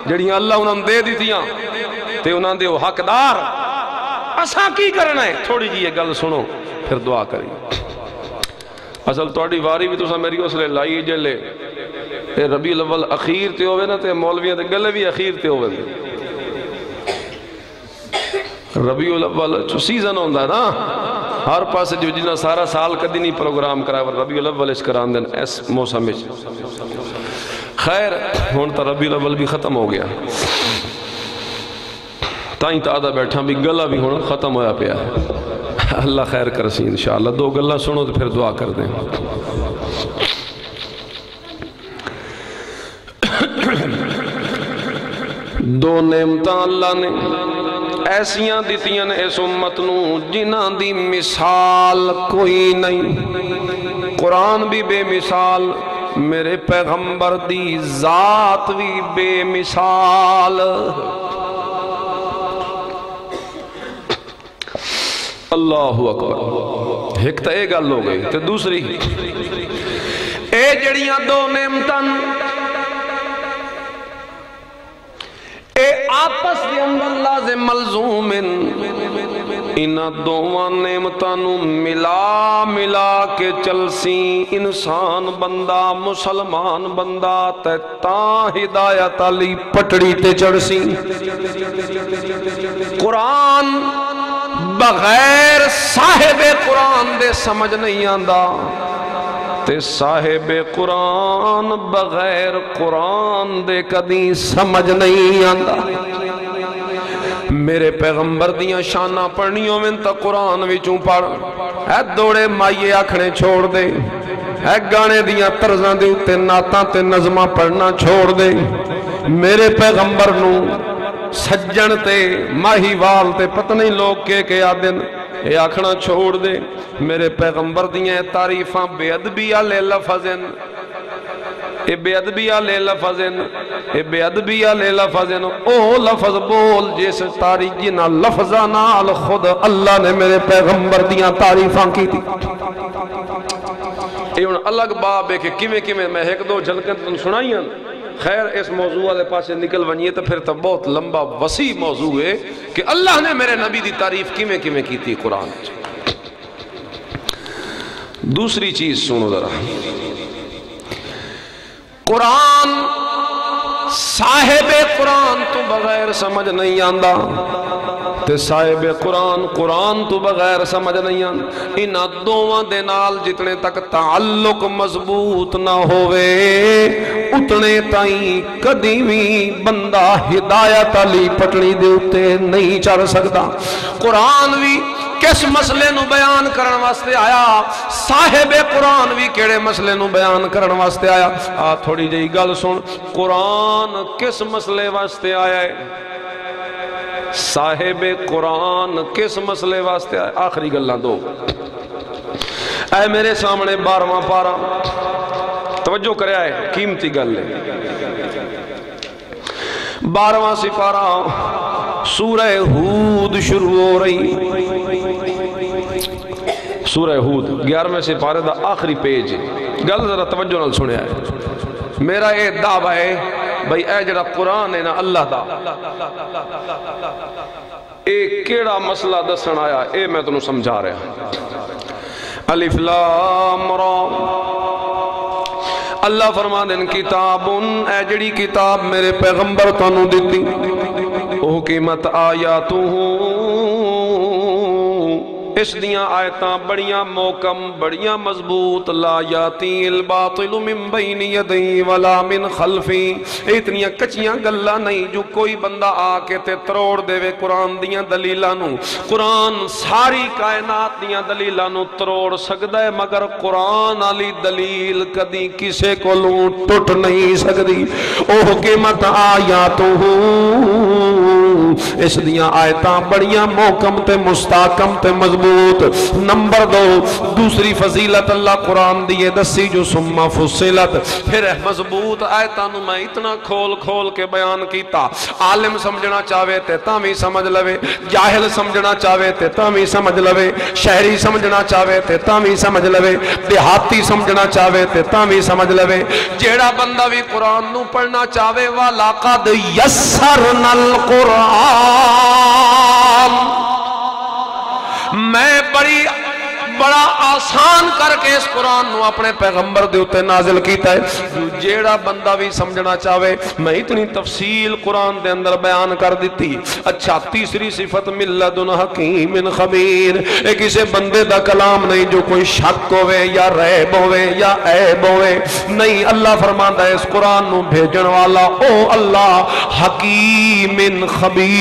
جڑیاں اللہ انہوں دے دیتیاں تے انہوں دے وہ حقدار، ایسا کی کرنا ہے، تھوڑی جی یہ گل سنو پھر دعا کریں، اصل توڑی واری بھی تو سا میری اس لئے لائی جلے اے ربیع الاول اخیر تے ہوئے نا تے مولویاں تے گلے بھی اخیر تے ہوئے ربیع الاول جو سیزن ہوندہ ہے نا ہر پاس جو جنہ سارا سال کدی نہیں پروگرام کرائے ور ربیع الاول اس کران دن اس موسم میں خیر ہون تا ربیع الاول بھی ختم ہو گیا تائیں تا آدھا بیٹھا بھی گلہ بھی ہون ختم ہویا پیا اللہ خیر کرسی انشاءاللہ، 2 گلہ سنو تو پھر دعا کر دیں، دو نعمتاں اللہ نے ایسیاں دیتیاں نے اس امت نو جنہ دی مثال کوئی نہیں، قرآن بھی بے مثال، میرے پیغمبر دی ذات بھی بے مثال، اللہ اکبر، ایک تا ایک گل ہو گئی تے دوسری اے جڑیاں 2 نعمتاں لفظ ملزوم انہاں دوواں نعمتاں نو ملا ملا کے چلسی انسان بندہ مسلمان بندہ تے تاں ہدایت علی پٹڑی تے چڑسی قرآن بغیر صاحب قرآن دے سمجھ نہیں آندا تے صاحب قرآن بغیر قرآن دے کدی سمجھ نہیں آندا میرے پیغمبر دیاں شانہ پڑھنی ہوئے تا قرآن وچوں پڑھ اے دوڑے مائیے آکھنے چھوڑ دے اے گانے دیاں طرزاں دے اتے ناتاں تے نظمہ پڑھنا چھوڑ دے میرے پیغمبر نو سجن تے ماہی وال تے پتہ نہیں لوگ کے آدن اے آکھنا چھوڑ دے میرے پیغمبر دیاں تعریفاں بے ادبی والے لفظن اے بے ادبی والے لفظن اے بے ادبی والے لفظن او لفظ بول جس تاریخ جنہ لفظاں نال خود اللہ نے میرے پیغمبر دیاں تعریفاں کی تھی اے ان الگ باب ہے کہ کیویں میں ایک دو جھلکیں تم سنائیاں خیر اس موضوع والے پاسے نکل ونیے تو پھر تو بہت لمبا وسیع موضوع ہے کہ اللہ نے میرے نبی دی تعریف کیویں کی تھی قرآن دوسری چیز سنو ذرا قرآن صاحب قرآن تو بغیر سمجھ نہیں آندا تے صاحب قرآن تو بغیر سمجھ نہیں آندا انہاں دوواں دے نال جتنے تک تعلق مضبوط نہ ہوئے اتنے تائیں کدی بھی بندہ ہدایت علی پٹڑی دے اتے نہیں چڑھ سکتا قرآن بھی کس مسئلے نو بیان کرن واسطے آیا صاحب قرآن بھی کیڑے مسئلے نو بیان کرن واسطے آیا تھوڑی جئی گل سن قرآن کس مسئلے واسطے آیا ہے صاحب قرآن کس مسئلے واسطے آیا آخری گلاں دو اے میرے سامنے 12واں پارا توجہ کرے آئے قیمتی گل ہے 12واں سپارہ سورہ ہود شروع ہو رہی سورہ ہود 11ویں سپارے دا آخری پیج گل ذرا توجہ نال سنے آئے میرا اے دعویٰ ہے بھئی اے جڑا قرآن ہے نا اللہ دا اے کیڑا مسئلہ دسن آیا اے میں تنوں سمجھا رہا الف لام را اللہ فرما دین کتابن اے جڑی کتاب میرے پیغمبر تانوں دیتی او حکمت آیاتو اس دیاں آیتاں بڑیاں موکم بڑیاں مضبوط لا یاتی الباطل من بین یدی ولا من خلفی اتنیاں کچیاں گلہ نہیں جو کوئی بندہ آکے تے تروڑ دے وے قرآن دیاں دلیلانو قرآن ساری کائنات دیاں دلیلانو تروڑ سکدا ہے مگر قرآن علی دلیل کدی کسے کو لوں ٹوٹ نہیں سکدی او حکمت آیاتو اس دیاں آیتاں بڑیاں موکم تے مستحکم تے مضبوط نمبر 2 دوسری فضیلت اللہ قرآن دیئے دسی جو ثم فصلت پھر مضبوط آیتانو میں اتنا کھول کے بیان کیتا عالم سمجھنا چاہوے تے تامی سمجھ لوے جاہل سمجھنا چاہوے تے تامی سمجھ لوے شہری سمجھنا چاہوے تے تامی سمجھ لوے دیہاتی سمجھنا چاہوے تے تامی سمجھ لوے جیڑا بندہ بھی قرآن نو پڑھنا چاہوے وَلَقَدْ يَسَّرْنَا الْقُرْآن میں بڑا آسان کر کے اس قرآن نو اپنے پیغمبر دے اتے نازل کیتا ہے جیڑا بندہ بھی سمجھنا چاہوے میں اتنی تفصیل قرآن دے اندر بیان کر دیتی اچھا تیسری صفت من لدن حکیم خبیر ایک اسے بندے دا کلام نہیں جو کوئی شک ہوئے یا ریب ہوئے یا عیب ہوئے نہیں اللہ فرماندہ ہے اس قرآن نو بھیجن والا او اللہ حکیم خبیر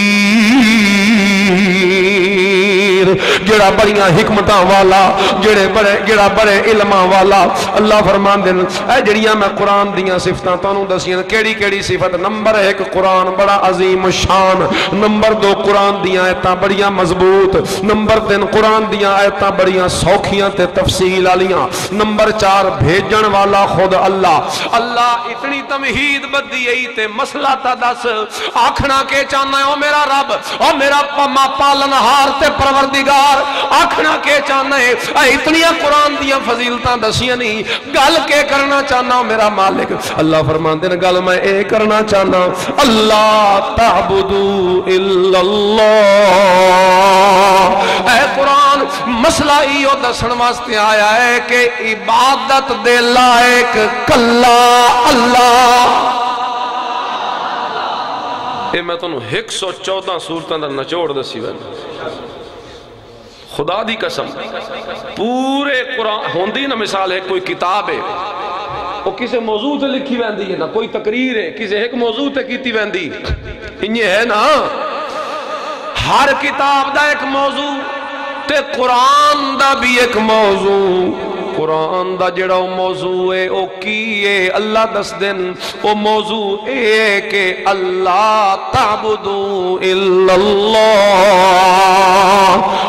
جڑا بڑیاں حکمتاں والا جڑا بڑے علماں والا اللہ فرمان دین اے جڑیاں میں قرآن دیاں صفتاں تانوں دسیاں کیڑی صفت نمبر 1 قرآن بڑا عظیم شان نمبر 2 قرآن دیاں آیتاں بڑیاں مضبوط نمبر 3 قرآن دیاں آیتاں بڑیاں سوکھیاں تے تفصیل والیاں نمبر 4 بھیجن والا خود اللہ اتنی تمہید بدی ای تے مسئلہ تا دس آکھنا کے چاہنا ہے او میرا رب او میرا پالنہار تے پروردگار پروردگار آکھنا کے چاہنا ہے اتنیاں قرآن دیاں فضیلتاں دسیاں نہیں گل کے کرنا چاہنا میرا مالک اللہ فرماندے نے گل میں اے کرنا چاہنا اللہ تعبدو الا اللہ اے قرآن مسئلہ ایو دسن واسطے آیا ہے کہ عبادت دے لائق کلا اللہ اے میں تنہوں 114 سورتاں دا نچوڑ دسی وین خدا دی قسم پورے قرآن ہوندی نا مثال ہے کوئی کتاب ہے وہ کسے موضوع تے لکھی ویندی ہے نا کوئی تقریر ہے کسے ایک موضوع تے کیتی ویندی انہیں ہے نا ہر کتاب دا ایک موضوع تے قرآن دا بھی ایک موضوع قرآن دا جڑا موضوع ہے او کیے اللہ دس دن او موضوع اے کہ اللہ تعبدو الا اللہ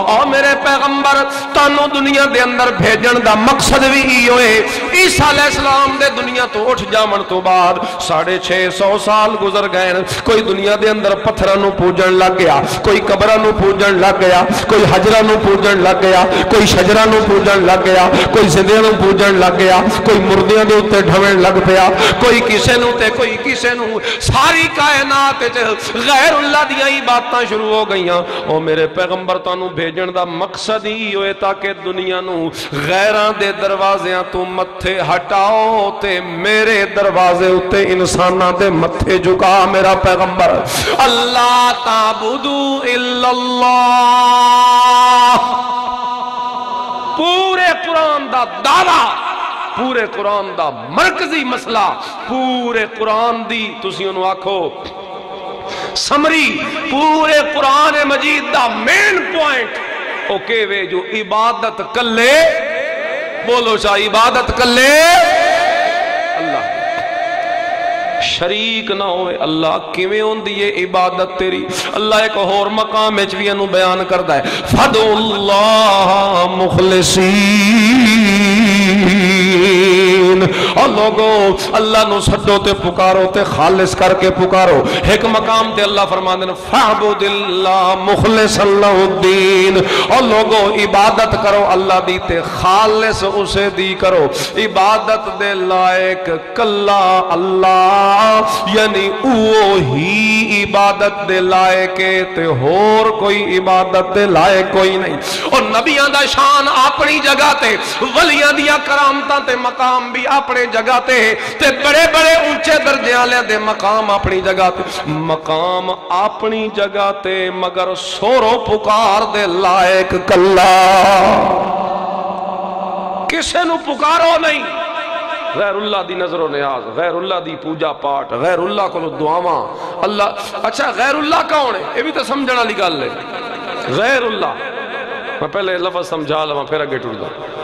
اور میرے پیغمبر تانو دنیا دے اندر بھیجن دا مقصد بھی ہی ہوئے عیسیٰ علیہ السلام دے دنیا تو اٹھ جامن تو بعد 650 سال گزر گئے کوئی دنیا دے اندر پتھرانو پوجن لگ گیا کوئی قبرانو پوجن لگ گیا کوئی حجرانو پوجن لگ گیا کوئی شجرانو پوجن لگ گیا کوئی زندیانو پوجن لگ گیا کوئی مردیاں دے اتے ڈھوین لگ پیا کوئی کسے نو تے کوئی کسے نو ساری کائنات غیر اللہ دیا ہی باتاں شروع ہو گئیاں او میرے پیغمبر تانو بھیجن دا مقصد ہی ہوئے تاکہ دنیا نو غیران دے دروازیاں تو متھے ہٹاؤ تے میرے دروازے اتے انسانہ دے متھے جھکا میرا پیغمبر اللہ تعبدو الا اللہ پورے قرآن دا دعویٰ پورے قرآن دا مرکزی مسئلہ پورے قرآن دی تسی انہوں آکھو سمری پورے قرآن مجید دا مین پوائنٹ اوکے وے جو عبادت کلے بولو چاہ عبادت کلے اللہ شریک نہ ہوئے اللہ کیویں ہوندی ہے عبادت تیری اللہ ایک اور مقام وچ وی انو بیان کردا ہے فدعوا اللہ مخلصین اور لوگو اللہ نو سڈو تے پکارو تے خالص کر کے پکارو ایک مقام تے اللہ فرماندے نے فعبد اللہ مخلص اللہ الدین اور لوگو عبادت کرو اللہ دی تے خالص اسے دی کرو عبادت دے لائق کلا اللہ یعنی وہی عبادت دے لائق تے ہور کوئی عبادت دے لائق کوئی نہیں اور نبیان دا شان اپنی جگہ تے ولیاں دیا کرامتاں تے مقام بھی اپنے جگہ تے بڑے بڑے اونچے درجے والے دے مقام اپنی جگہ تے مقام اپنی جگہ تے مگر سورو پکار دے لائق کلا کسے نو پکارو نہیں غیر اللہ دی نظر و نیاز غیر اللہ دی پوجا پاٹ غیر اللہ کو دعاواں اللہ اچھا غیر اللہ کون ہے یہ بھی تو سمجھنا لی گل ہے غیر اللہ میں پہلے لفظ سمجھا لوں پھر اگے ٹوٹ جاؤں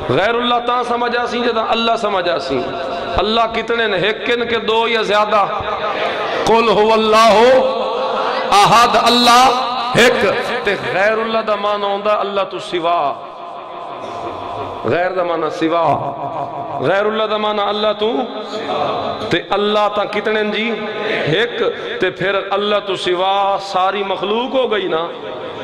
غیر اللہ تاں سمجھا سی جدا اللہ سمجھا سی اللہ کتنے نے ایک کن کے دو یا زیادہ قل هو اللہ احد اللہ ایک تے غیر اللہ دا معنی ہوندا اللہ تو سوا غیر دا معنی سوا غیر اللہ دا معنی اللہ تو تے اللہ تا کتنے جی ایک تے پھر اللہ تو سوا ساری مخلوق ہو گئی نا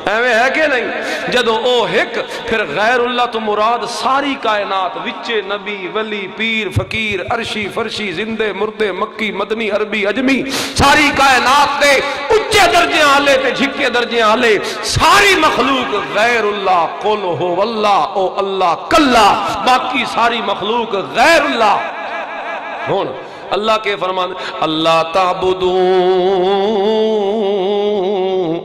ایویں ہے کہ نہیں جدو او ایک پھر غیر اللہ تو مراد ساری کائنات وچے نبی ولی پیر فقیر عرشی فرشی زندے مردے مکی مدنی عربی عجمی ساری کائنات دے اچھے درجے آلے تے جھکے درجے آلے ساری مخلوق غیر اللہ قل ہو اللہ او اللہ کلا باقی ساری مخلوق غیر اللہ ہون اللہ کے فرمان اللہ تعبدو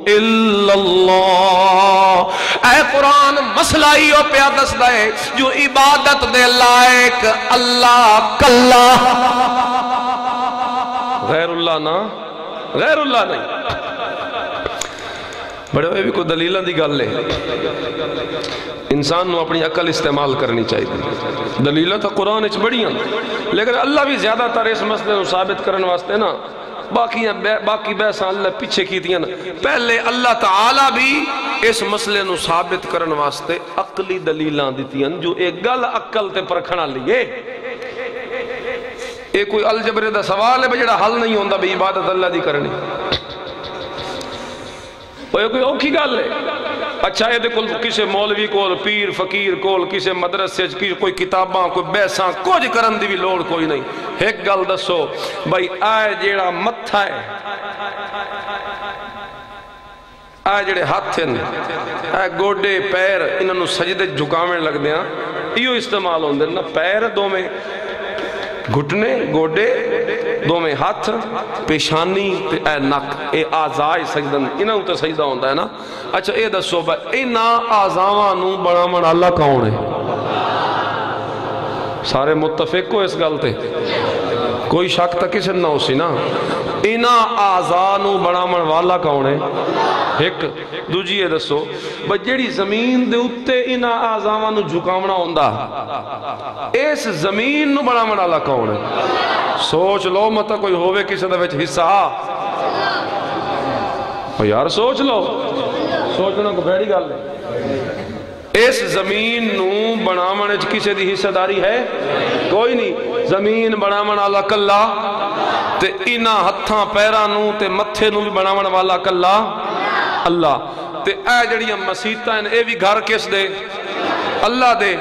الا اللہ اے قرآن مسئلہ ہی ہو پیا دس دائے جو عبادت دے لائق اللہ کلا غیر اللہ نا غیر اللہ نہیں بڑے ہوئے بھی کوئی دلیلہ دی گل ہے انسان نو اپنی عقل استعمال کرنی چاہیے دلیلہ تو قرآن اچھ بڑی ہیں لیکن اللہ بھی زیادہ تر اس مسئلے نو ثابت کرنے واسطے نا باقی بحثاں اللہ پیچھے کی دیا نا پہلے اللہ تعالیٰ بھی اس مسئلے نو ثابت کرنے واسطے عقلی دلیلاں دیتی ہیں جو ایک گل عقل تے پرکھنا لیے ایک کوئی الجبرے دا سوال ہے بجڑا حل نہیں ہوندہ بھی عبادت اللہ دی کرنی وہ کوئی اوکھی گل ہے؟ اچھا یہ کول کسی مولوی کول پیر فقیر کول کسی مدرسے کوئی کتاباں کوئی بیساں کچھ کرن دی بھی لوڑ کوئی نہیں. ایک گل دسو بھائی آئے جیڑا متھا ہے آئے جڑے ہاتھ ہیں آئے گوڑے پیر انہوں سجدے جھکاویں لگ دیاں یہ استعمال ہوندے نا پیر دو میں گھٹنے گوڑے دو میں ہاتھ پیشانی تے اے نک اے آزائے سجدن انہوں تے سجدہ ہوندہ ہے نا. اچھا اے دسو بھائی اینا آزاوانوں بڑا من اللہ کون ہے؟ سارے متفق کو اس گلتے کوئی شک تک کسی نہ ہو سی نا. اینا آزانوں بڑا من والا کون ہے؟ ایک دوجی یہ دسو بجیڑی زمین دے اتے اینا آزاواں نو جھکاونا ہوندہ اس زمین نو بڑا منالا کون ہے؟ سوچ لو مطا کوئی ہوئے کسی دا وچ حصہ یار سوچ لو سوچنا کو بھیڑی گال ہے. اس زمین نو بنامنے کسی دی حصہ داری ہے کوئی نہیں. زمین بنامن والا کلا تے اینا ہتھاں پیرانوں تے متھے نو بھی بنامن والا کلا اللہ. تے اے جڑیاں مسیطہ ہیں اے بھی گھر کس دے؟ اللہ دے.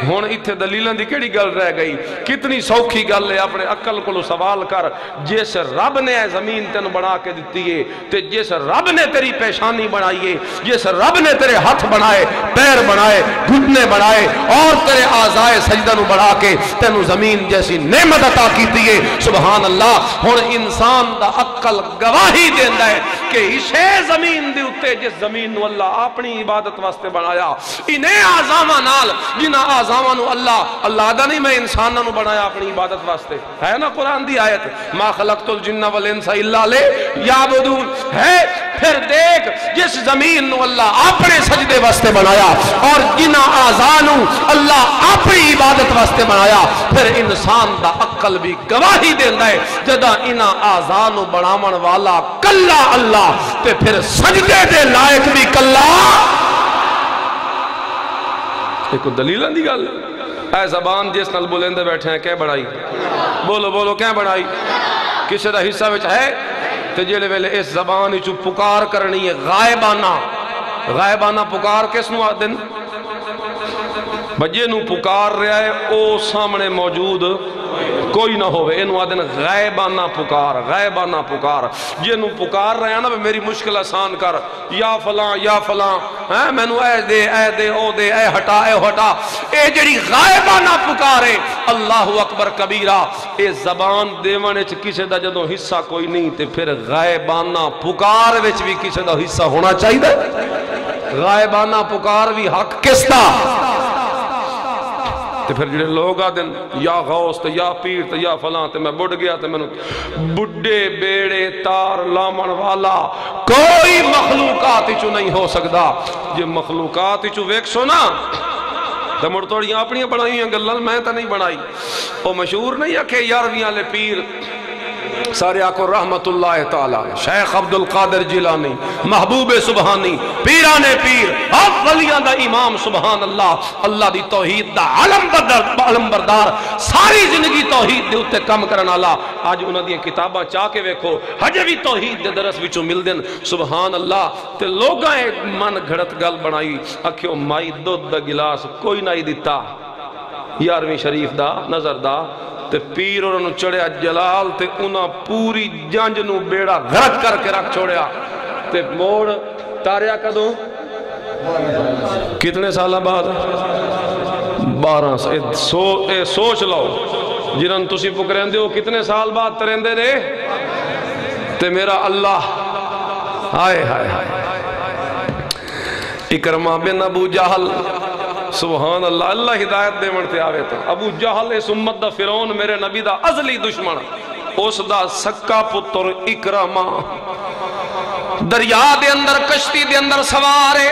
ہون ایتھے دلیلان دی کیڑی گل رہ گئی؟ کتنی سوکھی گل ہے اپنے عقل کو سوال کر. جیسے رب نے اے زمین تینو بنا کے دیتی ہے تے جیسے رب نے تیری پیشانی بنائیے جیسے رب نے تیرے ہاتھ بنائے پیر بنائے گھٹنے بنائے اور تیرے آزائے سجدہ نو بڑھا کے تینو زمین جیسی نعمت عطا کیتی ہے سبحان اللہ. ہون انسان دا عقل گواہی دیندہ ہے کہ اسے زمین دے اتے جس زمین نو اللہ اپنی عبادت واسطے بنایا انہیں آزاواں نال جنہ آزاوانو اللہ دا نہیں میں انسانہ نو بنایا اپنی عبادت واسطے ہے نا قرآن دی آیت ما خلقت الجن والانس الا لیعبدون ہے. پھر دیکھ جس زمین نو اللہ اپنے سجدے واسطے بنایا اور جنہ آزانو اللہ اپنی عبادت واسطے بنایا پھر انسان دا عقل بھی گواہی دیندہ ہے جدہ انہ آزانو بنامن والا کلا اللہ تے پھر سجدے دے لائق بھی کلا. ایک دلیلان دی گل اے زبان جس نال بولندے بیٹھے ہیں کیا بڑھائی بولو بولو کیا بڑھائی کسی دا حصہ وچ ہے تے جیلے ویلے اس زبان چو پکار کرنی ہے غائبانہ پکار کس نو آدن بجے نو پکار رہا ہے او سامنے موجود کوئی نہ ہوئے انہوں آدھن غائبانہ پکار جے نو پکار رہے ہیں نا میری مشکل آسان کر یا فلاں میں نو اے دے او دے اے ہٹا اے جڑی غائبانہ پکارے اللہ اکبر کبیرہ اے زبان دیوانے چھ کسی دا جدوں حصہ کوئی نہیں تے پھر غائبانہ پکار وچ بھی کسی دا حصہ ہونا چاہیے دے. غائبانہ پکار بھی حق کس دا تے پھر جڑے لوگ آدن یا غوث تے یا پیر تے یا فلاں تے میں بڑھ گیا تے میں بڑھے بیڑے تار لامن والا کوئی مخلوقات چو نہیں ہو سکتا. جے مخلوقات چو ویک سونا تے مڑ توڑیاں اپنیاں بڑھائی ہیں گلال میں تا نہیں بڑھائی. وہ مشہور نہیں ہے کہ یارویاں لے پیر سارے آکو رحمت اللہ تعالی شیخ عبدالقادر جیلانی محبوب سبحانی پیرانے پیر اولیاء دا امام سبحان اللہ دی توحید دا علم بردار ساری زندگی توحید دے اتے کم کرنا اللہ آج انہوں دی کتاباں چاہ کے ویکھو ہجے بھی توحید دے درس وچوں مل دن سبحان اللہ. تے لوگاں ایک من گھڑت گل بنائی اکھیو مائی دودھ دا گلاس کوئی نہ دیتا یارویں شریف دا نظر دا تے پیر اور انہوں چڑھیا جلال تے انہاں پوری جنج نو بیڑا گھرک کر کے رکھ چھوڑیا تے موڑ تاریا کدوں کتنے سالہ بعد 12 سال. سوچ لو جنہاں تسی پکرین دے ہو کتنے سال بعد ترین دے تے میرا اللہ ہائے اکرمہ بن ابو جہل سبحان اللہ اللہ ہدایت دے منتے آوے تو ابو جہل اس امت دا فرعون میرے نبی دا ازلی دشمن اس دا سکا پتر اکرمہ دریا دے اندر کشتی دے اندر سوارے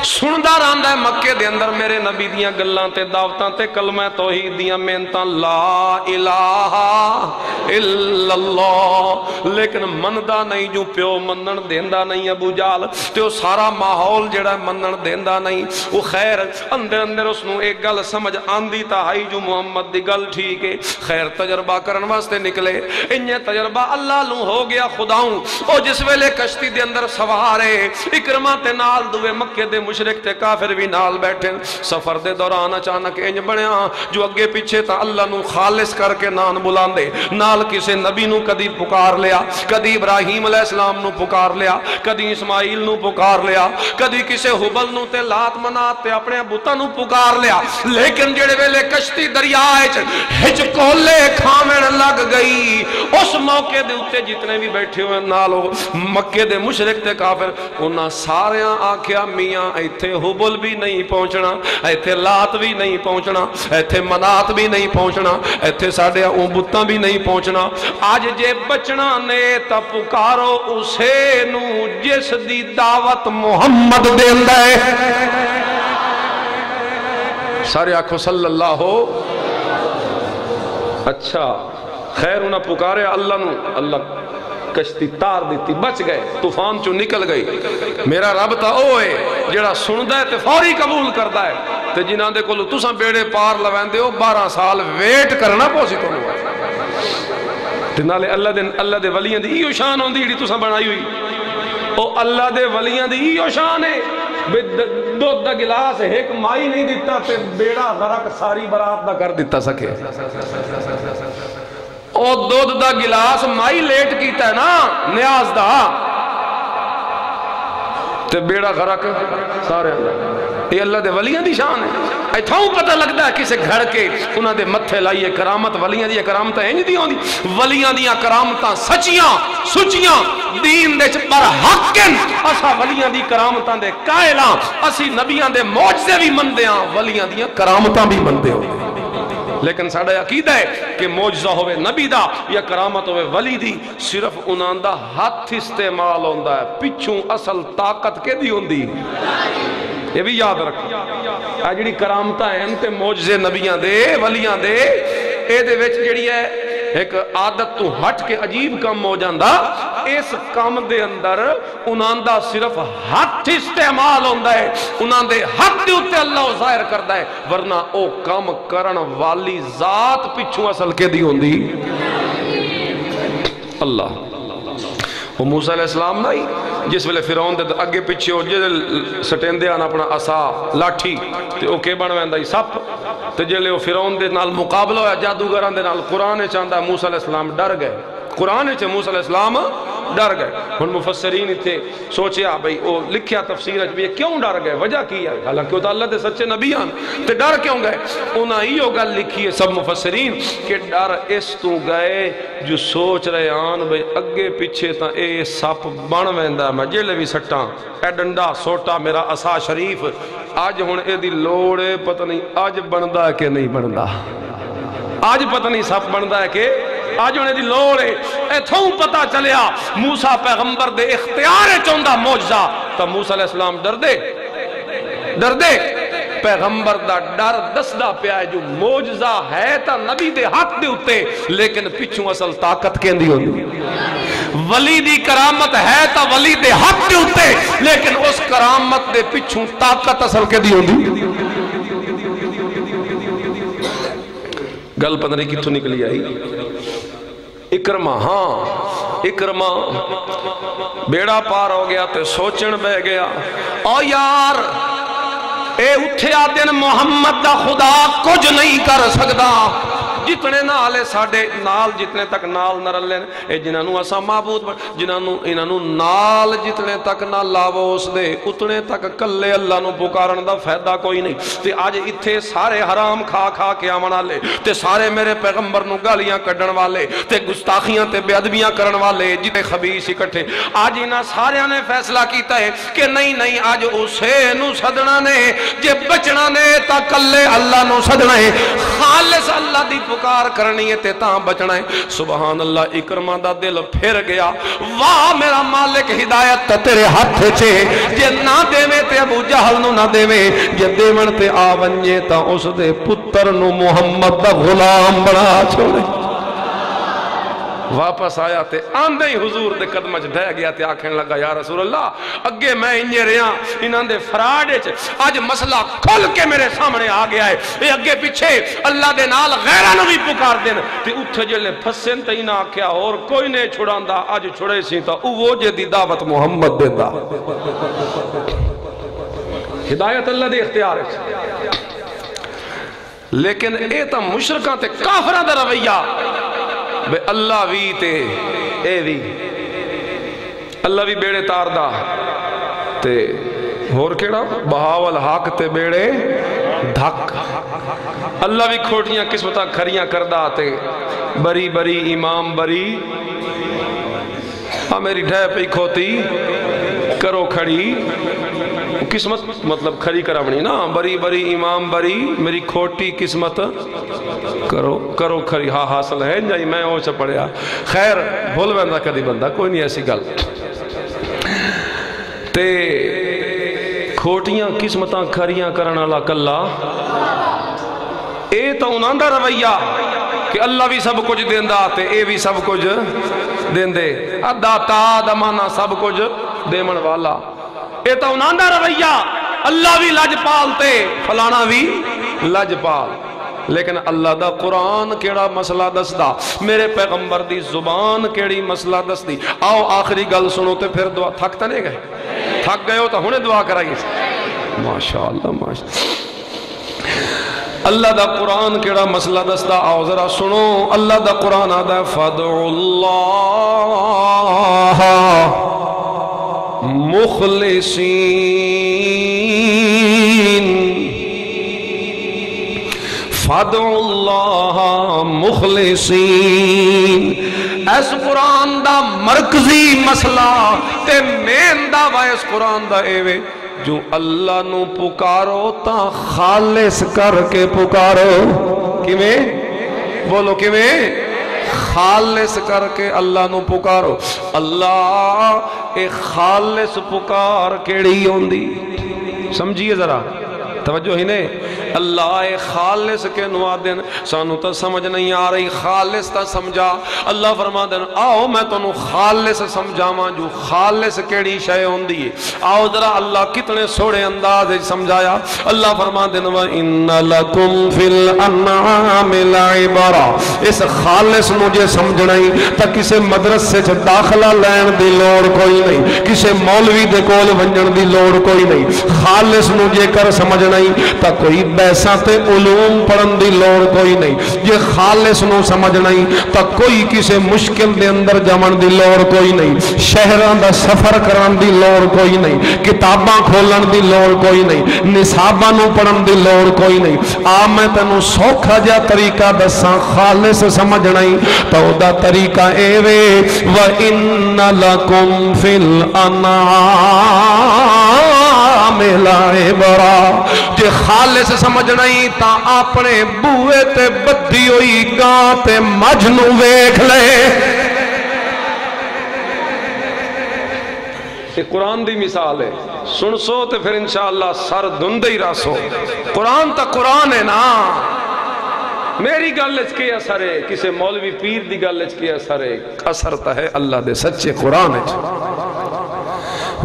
سندا رہندا ہے مکے دے اندر میرے نبی دیاں گلاں تے دعوتاں تے کلمہ توحید دیاں محنتاں لا الہ الا اللہ، لیکن مندا نہیں، جو پیو منن دیندا نہیں ابو جال تے وہ سارا ماحول جڑا منن دیندا نہیں۔ وہ خیر اندر اندر اس نو ایک گل سمجھ آندی تا ہائی جو محمد دی گل ٹھیک ہے، خیر تجربہ کرن واسطے نکلے۔ انہیں تجربہ اللہ لوں ہو گیا خداؤں، او جس ویلے کشتی دے اندر سوارے اکرمہ تے نال دوے مکے دے مشرک تے کافر بھی نال بیٹھے، سفر دے دوران اچانک انج بنیا جو اگے پیچھے تا اللہ نو خالص کر کے نان بلاندے، نال کسے نبی نو کدی پکار لیا، کدی ابراہیم علیہ السلام نو پکار لیا، کدی اسماعیل نو پکار لیا، کدی کسے حبل نو تے لات منات تے اپنے بتاں نو پکار لیا، لیکن جڑے ویلے کشتی دریائے ہچ کولے کھاویں لگ گئی، اس موقع دے اتے جتنے بھی بیٹھے ہوئے نالو مکے دے مشرک تے کافر انہاں ساریاں آکھیا میاں ایتھے حبل بھی نہیں پہنچنا، ایتھے لات بھی نہیں پہنچنا، ایتھے منات بھی نہیں پہنچنا، ایتھے ساڑے بتاں بھی نہیں پہنچنا، آج جے بچنا نے تا پکارو اسے نو جس دی دعوت محمد دیندہ ہے۔ سارے آنکھوں صلی اللہ ہو۔ اچھا خیر انہاں پکارے اللہ نو، اللہ کشتی تار دیتی، بچ گئے، طوفان چو نکل گئی۔ میرا رب تا اوے جڑا سندہ ہے تے فوری قبول کردہ ہے، تے جنہاں دے کولو تساں بیڑے پار لوین دے ہو 12 سال ویٹ کرنا پوسی تو نہیں تے نالے اللہ دے ولیاں دی ایو شان ہوندی جڑی تساں بنائی ہوئی، او اللہ دے ولیاں دی ایو شان ہے دودھ دا گلاس ایک مائی نہیں دیتا تے بیڑا غرق ساری برات دا کر دیتا سکے۔ او دودھ دا گلاس مائی لیٹ کیتا ہے نا نیاز دا تے بیڑا غرق سارے اندر، یہ اللہ دے ولیاں دی شان ہے۔ ایتھاؤں پتہ لگتا ہے کسے گھڑ کے انہاں دے متھے لائیے کرامت، ولیاں دی کرامتاں ہیں دی ہوندی، ولیاں دی کرامتاں سچیاں سچیاں دین دے پر حقن، اسا ولیاں دی کرامتاں دے قائلاں، اسی نبیاں دے معجزے بھی مندے ہاں، ولیاں دی کرامتاں بھی مندے ہو، لیکن ساڑھا عقیدہ ہے کہ معجزہ ہوئے نبی دا یا کرامت ہوئے ولی دی صرف انہاں دا ہاتھ استعمال ہوندہ ہے، پچھوں اصل طاقت کے دی ہوندی، یہ بھی یاد رکھو۔ آجڑی کرامتہ ہیں تے معجزے نبیاں دے ولیاں دے اے دے وچ جڑی ہے ایک عادت تو ہٹ کے عجیب کام ہو جاندہ، اس کام دے اندر انہاں دا صرف ہاتھ استعمال ہوندہ ہے، انہاں دے ہاتھ دے اتے اللہ ظاہر کردہ ہے، ورنہ او کام کرن والی ذات پچھوں اصل کے دی ہوندی اللہ۔ وہ موسیٰ علیہ السلام نہیں جس ویلے فرعون دے اگے پیچھے ہو جے سٹین دے آنا اپنا عصا لاٹھی تے او کے بن ویندا سپ تے جلے وہ فرعون دے نال مقابلہ ہویا جادوگراں دے نال، قرآن چاہندا ہے موسیٰ علیہ السلام ڈر گئے، قرآن چاہے موسیٰ علیہ السلام ڈر گئے۔ ہن مفسرین تھے سوچیا بھئی او لکھیا تفسیر بھی کیوں ڈر گئے، وجہ کی ہے، حالانکہ وہ تو اللہ دے سچے نبی ہیں تے ڈر کیوں گئے؟ انہاں ہی گل لکھی ہے سب مفسرین کہ ڈر اس تو گئے جو سوچ رہے آن بھئی اگے پیچھے تا اے سپ بن ویندا میں جیلے بھی سٹاں، اے ڈنڈا سوٹا میرا عصا شریف، آج ہن اے دی لوڑے پتہ نہیں آج بندا ہے کہ نہیں بندا، آج پتہ نہیں سپ بندا ہے کہ آج انہیں دی لوڑے، ایتھوں پتہ چلیا موسیٰ پیغمبر دے اختیار چوندہ معجزہ، تا موسیٰ علیہ السلام ڈر دے پیغمبر دا ڈر دسدہ پیا ہے جو معجزہ ہے تا نبی دے حق دے اتے، لیکن پچھوں اصل طاقت کیندی ہوندی، ولی دی کرامت ہے تا ولی دے حق دے اتے، لیکن اس کرامت دے پچھوں طاقت اصل کیندی ہوندی۔ گل پتہ نہیں کتھوں نکلی آئی، اکرمہ، ہاں اکرمہ بیڑا پار ہو گیا تے سوچن بہ گیا، او یار اے اٹھیا دن محمد دا خدا کچھ نہیں کر سکدا، جتنے نالے ساڑے نال جتنے تک نال نہ رلین اے جنہوں اسا معبود جنہوں نال جتنے تک نہ لاو اس دے اتنے تک کلے اللہ نو پکارن دا فائدہ کوئی نہیں، تے آج اتھے سارے حرام کھا کے آمنا لے تے سارے میرے پیغمبر نو گالیاں کڈن والے تے گستاخیاں تے بے ادبیاں کرن والے جتنے خبیث اکٹھے، آج انہاں سارے نے فیصلہ کیتا ہے کہ نہیں آج اسے نو صدنا نے جے بچنا نے تا کلے اللہ نو صدنا ہے، خالص اللہ دی پکار پکار کرنی ہے تے تاں بچنا ہے. سبحان اللہ. اکرمہ دا دل پھر گیا. واہ میرا مالک ہدایت تے تیرے ہاتھ چھے. جے نہ دے میں تے ابو جہل نو نہ دے میں, جے دے من تے آونجے تا اس دے پتر نو محمد دا غلام بنا چھوڑے. واپس آیا تے آندے ہی حضور دے قدمہ ڈھے گیا تے آکھیں لگا یا رسول اللہ اگے میں انجے رہا انہاں دے فراڈے آج مسئلہ کھل کے میرے سامنے آ گیا ہے. اے اگے پیچھے اللہ دے نال غیرہ نو بھی پکار دین تے اٹھے جلے پھسن تے انہاں آکھیا اور کوئی نہیں چھڑان دا آج چھڑے سی تا وہ جے دی دعوت محمد دے دا. ہدایت اللہ دے اختیار ہے. لیکن اے تا مشرکاں تے کافرہ دا رویہ بے اللہ وی تے اے وی اللہ وی بیڑے تار دا تے اور کیڑا بہاول حق تے بیڑے دھک. اللہ وی کھوٹیاں قسمتاں کھریاں کردہ تے بری بری امام بری میری ڈھے پہ کھوتی کرو کھڑی قسمت مطلب کھری کرامنی نا بری بری امام بری میری کھوٹی قسمت کرو کھری ہاں حاصل ہے جائی میں وہ سے پڑھیا. خیر بھول بندہ کدی بندہ کوئی نہیں ایسی گل تے کھوٹیاں قسمتاں کھریاں کرنا اللہ کلا. اے تو انہاں دا رویہ کہ اللہ بھی سب کچھ دیندہ تے اے بھی سب کچھ دیندے. داتا دمانا سب کچھ دیمن والا. اے تو انہاں دا رویہ اللہ بھی لج پالتے فلانا بھی لج پال. لیکن اللہ دا قرآن کیڑا مسئلہ دس دا, میرے پیغمبر دی زبان کیڑی مسئلہ دس دی. آؤ آخری گل سنو تے پھر دعا. تھکتا نہیں گئے؟ تھک گئے ہو تو ہنے دعا کرائیے. ماشاءاللہ ماشاءاللہ. اللہ دا قرآن کیڑا مسئلہ دس دا. آؤ ذرا سنو. اللہ دا قرآن آدھا فَادْعُوا اللَّهَ مخلصین فَادْعُوا اللَّهَ مخلصین. اس قرآن دا مرکزی مسئلہ تے مین دا اس قرآن دا ایوے جو اللہ نو پکارو تا خالص کر کے پکارو. کیویں بولو کیویں خالص کر کے اللہ نو پکارو. اللہ اے خالص پکار کیڑی ہوندی سمجھیے ذرا توجہ ہی نہیں. اللہ اے خالص کے نوادن سانو تا سمجھ نہیں آ رہی. خالص تا سمجھا. اللہ فرما دن آؤ میں تنو خالص سمجھاواں جو خالص کیڑی شے ہوندی ہے. آؤ ذرا اللہ کتنے سوڑے انداز سمجھایا. اللہ فرما دن وَإِنَّ لَكُمْ فِي الْأَنْعَامِ لَعِبْرَةً. اس خالص مجھے سمجھنا ہی تا کسے مدرسے سے داخلہ لین دی لوڑ کوئی نہیں, کسے مولوی دے کول ونجن دی لوڑ کوئی نہیں. خالص مجھے کر سمجھنا ہی تا کوئی بیساں تے علوم پڑھن دی لوڑ کوئی نہیں. یہ خالص نو سمجھنا ہی تا کوئی کسے مشکل دے اندر جمن دی لوڑ کوئی نہیں. شہران دا سفر کران دی لوڑ کوئی نہیں. کتاباں کھولن دی لوڑ کوئی نہیں. نصاباں نو پڑھن دی لوڑ کوئی نہیں. میں تنو سوکھا جا طریقہ دساں خالص سمجھنا ہی تا او دا طریقہ ایوے وَإِنَّ لَكُمْ فِي الْأَنْعَامِ لَعِبْرَةً. جے خالص سمجھنا ہی تا اپنے بوئے تے بدھی ہوئی گاں تے مجنو ویکھ لے. یہ قرآن دی مثال ہے. سن سو تے پھر انشاءاللہ سر دندے ہی راسو. قرآن تا قرآن ہے نا. میری گلچ کے اثر ہے کسے مولوی پیر دی گلچ کے اثر ہے. اثر تا ہے اللہ دے سچے قرآن ہے.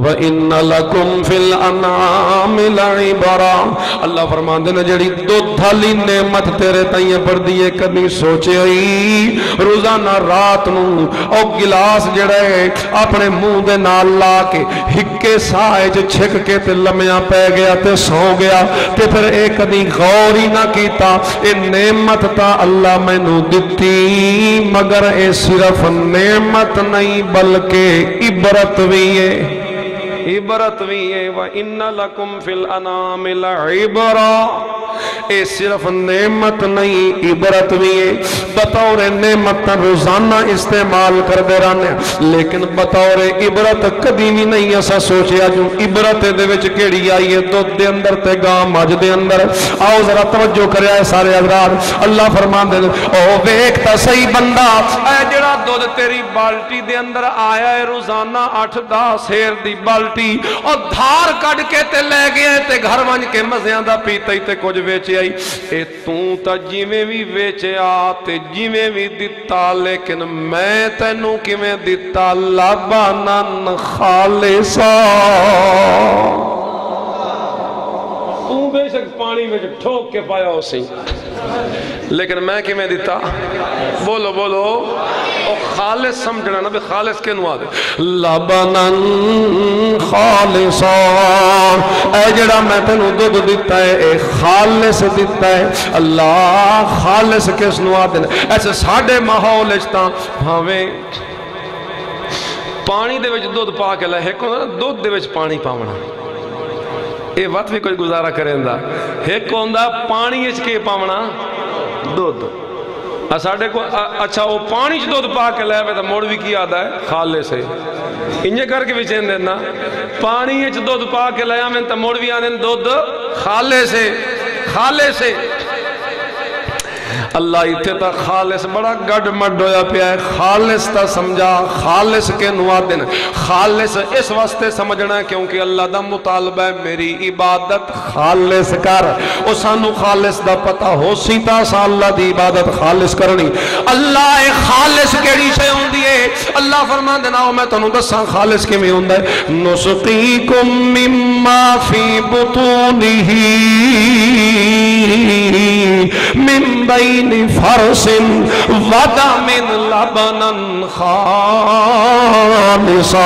وَإِنَّ لَكُمْ فِي الْأَنْعَامِ لَعِبْرَةً. اللہ فرمان دینا جڑی دو دھالی نعمت تیرے تائیں پڑھ دیئے کرنی سوچے ہوئی روزانہ رات نو او گلاس جڑے اپنے منہ دے نال لا کے ہکے سائے چھک کے تے لمیاں پہ گیا تے سو گیا تے پھر ایک دی غوری نہ کیتا. اے نعمت تا اللہ میں نو دیتی مگر اے صرف نعمت نہیں بلکہ عبرت بھی ہے. عبرت بھی ہے وَإِنَّ لَكُمْ فِي الْأَنَامِ لَعِبْرَةً اے صرف نعمت نہیں عبرت بھی ہے بطور نعمت روزانہ استعمال کر دے رہنے لیکن بطور عبرت کبھی بھی نہیں ایسا سوچیا جو عبرت دے وچ کیڑی آئی ہے دودھ دے اندر تے گاں مجھ دے اندر آؤ ذرا توجہ کریا ہے سارے حضرات اللہ فرمان دے او ویکھتا صحیح بندہ اے جڑا دودھ تیری بالٹی دے اندر آیا ہے روزانہ 8-10 سیر دی بالٹی اور دھار کڈ کے تے لے گئے تے گھر ونج کے مزیاں دا پیتا ہی تے کچھ ویچے آئی اے توں تا جیویں بھی ویچے آتے جیویں بھی دیتا لیکن میں تینوں کی میں دیتا لبناً خالصا توں بے شک پانی میں ٹھوک کے پایا ہو سی لیکن میں کی میں دیتا بولو بولو اور خالص سمجھنا نا بھی خالص کے نوا دے لبناً خالصا اے جڑا میں تینوں دودھ دیتا ہے اے خالص دیتا ہے اللہ خالص کس نوا دے ایسے ساڑھے ماحول اجتا بھاویں پانی دے وچ دودھ پا کے لائے دودھ دے وچ پانی پاونا اے وقت بھی کوئی گزارا کریں دا ایک ہوندہ پانی اچھ کے پاونا دودھ ساڑھے کو اچھا وہ پانی چھ دودھ پا کے لے میں تو موڑ بھی کی آدھا ہے خالص ہے انجھے کر کے بھی چین دینا پانی چھ دودھ پا کے لے میں تو موڑ بھی آدھے دودھ خالص ہے خالص ہے اللہ اتھے تا خالص بڑا گڑ مڈ ہویا پیا ہے خالص تا سمجھا خالص کے نوادن خالص اس واسطے سمجھنا ہے کیونکہ اللہ دا مطالبہ ہے میری عبادت خالص کر او سانو خالص دا پتہ ہو سیتا سا اللہ دی عبادت خالص کرنی اللہ خالص کیڑی شے ہوندی ہے اللہ فرمان دینا ہو میں تنوں دساں خالص کے میں ہوندہ ہے نسقیکم مما فی بطونہی من بین فرس ودم لبنا خالصا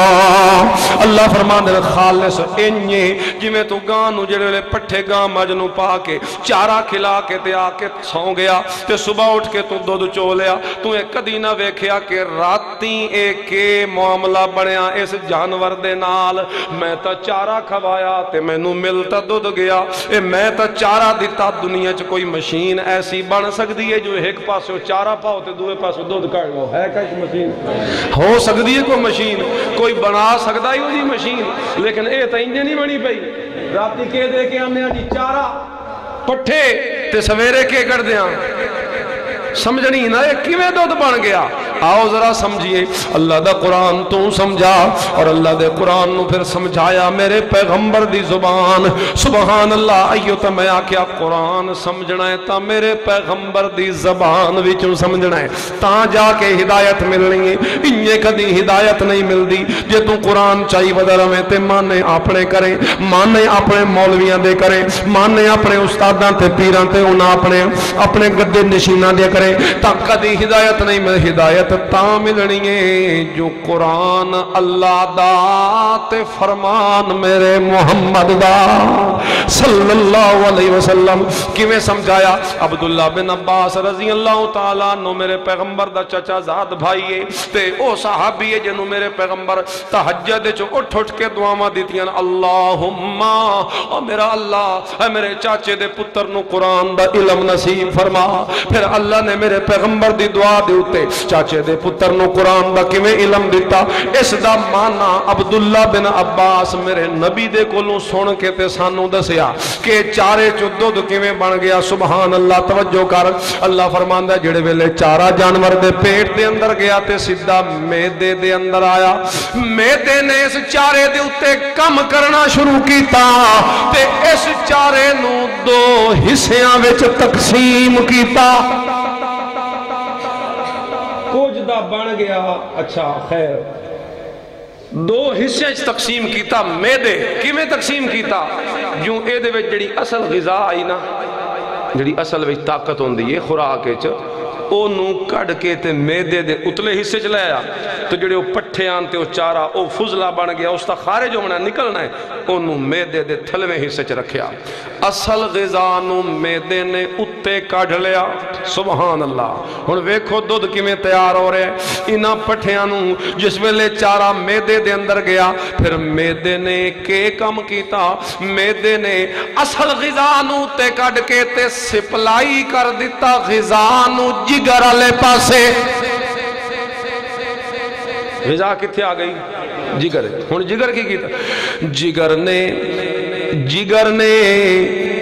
اللہ فرمان دے خالص انجے جی میں تو گانو جڑے لے پٹھے گاں مجنو پا کے چارہ کھلا کے تے آکے سوں گیا تے صبح اٹھ کے تو دودھ چولیا تو ایک قدینہ ویکھیا کہ راتی ایک معاملہ بڑھیا اس جانور دے نال میں تا چارہ کھوایا تے میں نو ملتا دودھ گیا اے میں تا چارہ دیتا دنیا چ کوئی مشین ایسی بن سکتی ہے جو ایک پاسو چارہ پاؤ تے دوے پاسو دودھ کھائے گا ہے کچھ مشین ہو سکتی ہے کوئی مشین کوئی بنا سکتا ہی ہوئی مشین لیکن اے تا انجھے نہیں بنی پئی راتی کے دے کے آنے جی چارہ پٹھے تے سویرے کے کر دیاں سمجھنی نا یہ کیویں دودھ بن گیا آؤ ذرا سمجھئے اللہ دا قرآن تو سمجھا اور اللہ دے قرآن نو پھر سمجھایا میرے پیغمبر دی زبان سبحان اللہ ایو تا میں آکیا قرآن سمجھنا ہے تا میرے پیغمبر دی زبان وچوں سمجھنا ہے تا جا کے ہدایت ملنی ہے انجے کدی ہدایت نہیں مل دی جے تو قرآن چاہی بدر میں تے مانے اپنے کریں مانے اپنے مولویاں دے کریں مانے اپنے استاداں تے پیران تے انہاں اپنے گدے نشینہ دے کریں تا کدی ہدایت نہیں مل ہدایت تا ملنی ہے جو قرآن اللہ دا تے فرمان میرے محمد دا صلی اللہ علیہ وسلم کیویں سمجھایا عبداللہ بن عباس رضی اللہ تعالیٰ نو میرے پیغمبر دا چچا زاد بھائیے تے او صحابی ہے جنو میرے پیغمبر تہجد چو اٹھ اٹھ کے دعاواں دیتیاں اللہم او میرا اللہ اے میرے چاچے دے پتر نو قرآن دا علم نصیب فرما پھر اللہ نے میرے پیغمبر دی دعا دے اتے چاچے دے پتر نو قرآن دا کیویں علم دیتا اس دا مانا عبداللہ بن عباس میرے نبی دے کولوں سن کے تے سانو دسیا کہ چارے چو دودھ کیویں بن گیا سبحان اللہ توجہ کر اللہ فرماندا جڑے ویلے چارہ جانور دے پیٹ دے اندر گیا تے سیدھا میدے دے اندر آیا میدے نے اس چارے دے اتے کم کرنا شروع کیتا تے اس چارے نو دو حصیاں وچ تقسیم کیتا کچھ بن گیا اچھا خیر دو حصے تقسیم کیتا میدے کیویں تقسیم کیتا جو اے دے وچ جڑی اصل غذا آئی نا جڑی اصل وچ طاقت ہوندی ہے خوراک وچ ਉਹਨੂੰ ਕੱਢ ਕੇ ਤੇ ਮੈਦੇ ਦੇ ਉਤਲੇ ਹਿੱਸੇ ਚ ਲਾਇਆ ਤੇ ਜਿਹੜੇ ਉਹ ਪੱਠੇ ਆਨ ਤੇ ਉਹ ਚਾਰਾ ਉਹ ਫੁਜ਼ਲਾ ਬਣ ਗਿਆ ਉਸ ਦਾ ਖਾਰਜ ਹੋਣਾ ਨਿਕਲਣਾ ਹੈ ਉਹਨੂੰ ਮੈਦੇ ਦੇ ਥਲਵੇਂ ਹਿੱਸੇ ਚ ਰੱਖਿਆ ਅਸਲ ਗਿਜ਼ਾ ਨੂੰ ਮੈਦੇ ਨੇ ਉੱਤੇ ਕੱਢ ਲਿਆ ਸੁਭਾਨ ਅੱਲਾਹ ਹੁਣ ਵੇਖੋ ਦੁੱਧ ਕਿਵੇਂ ਤਿਆਰ ਹੋ ਰਿਹਾ ਇਹਨਾਂ ਪੱਠਿਆਂ ਨੂੰ ਜਿਸ ਵੇਲੇ ਚਾਰਾ ਮੈਦੇ ਦੇ ਅੰਦਰ ਗਿਆ ਫਿਰ ਮੈਦੇ ਨੇ ਕੀ ਕੰਮ ਕੀਤਾ ਮੈਦੇ ਨੇ ਅਸਲ ਗਿਜ਼ਾ ਨੂੰ ਉੱਤੇ ਕੱਢ ਕੇ ਤੇ ਸਪਲਾਈ ਕਰ ਦਿੱਤਾ ਗਿਜ਼ਾ ਨੂੰ ਜਿਗਰ ਵਾਲੇ ਪਾਸੇ ਗਿਜ਼ਾ ਕਿੱਥੇ ਆ ਗਈ ਜਿਗਰ ਹੁਣ ਜਿਗਰ ਕੀ ਕੀਤਾ ਜਿਗਰ ਨੇ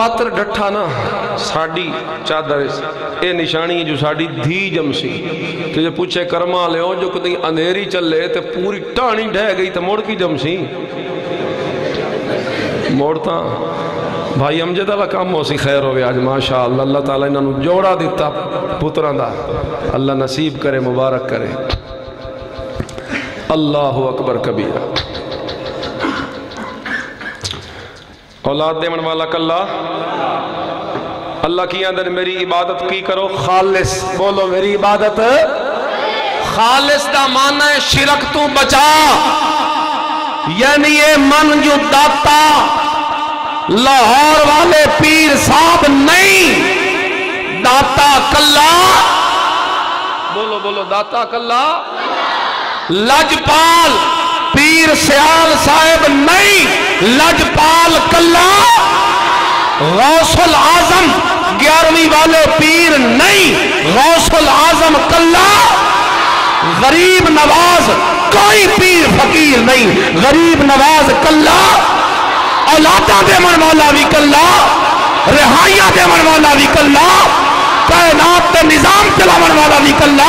پاتر ڈٹھا نا ساڑی چادر اے نشانی جو ساڑی دھی جمسی تو جو پوچھے کرما لے ہو جو کدیں اندھیری چلے تو پوری ٹانی ڈھے گئی تو موڑ کی جمسی موڑتا بھائی امجد اللہ کام ہو سی خیر ہوئے آج ماشاءاللہ اللہ تعالیٰ انہوں جوڑا دیتا پتران دا اللہ نصیب کرے مبارک کرے اللہ اکبر کبیرہ اولاد دے من والا کاللہ اللہ کی اندر میری عبادت کی کرو خالص بولو میری عبادت خالص دا معنی ہے شرک تو بچا یعنی یہ من جو داتا لاہور والے پیر صاحب نہیں داتا کلا بولو بولو داتا کلا لجپال پیر سیال صاحب نہیں لجپال کلا غوث العظم 11ویں والے پیر نہیں غوث العظم کلا غریب نواز کوئی پیر فقیر نہیں غریب نواز کلا اولادہ دے من مولا بھی کلا رہائیاں دے من مولا بھی کلا کائنات تے نظام چلا من مولا بھی کلا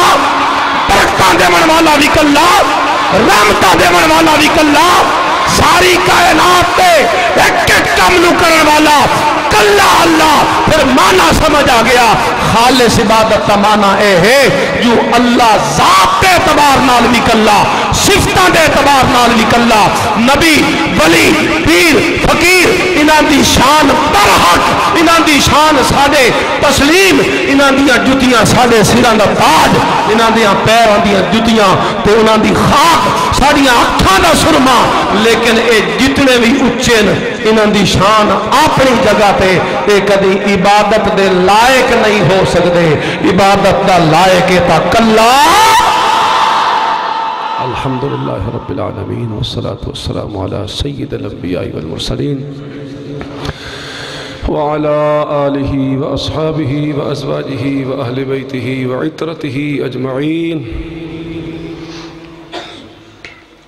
برکتاں دے من مولا بھی کلا رحمتاں دے من مولا بھی کلا ساری کائنات تے ایک ایک کم نو کرن والا کلا اللہ پھر معنی سمجھ آ گیا خالص عبادت کا معنی اے ہے جو اللہ ذات دے اعتبار نال بھی کلا صفتاں دے اعتبار نال بھی کلا نبی ولی پیر فقیر انہاں دی شان برحق انہاں دی شان ساڑے تسلیم انہاں دی جتیاں ساڑے سیران دا تاج انہاں دی پیران دی جتیاں تے انہاں دی خاک ساڑیاں اکھاں دا سرما لیکن اے جتنے بھی اچھن انہاں دی شان اپنی جگہ تے اے کدی عبادت دے لائق نہیں ہو سکتے عبادت دا لائق تا کلا الحمدللہ رب العالمین والصلاة والسلام علی سید الانبیاء والمرسلین وعلى آلہ واصحابہ وازواجہ واہل بیتہ وعطرتہ اجمعین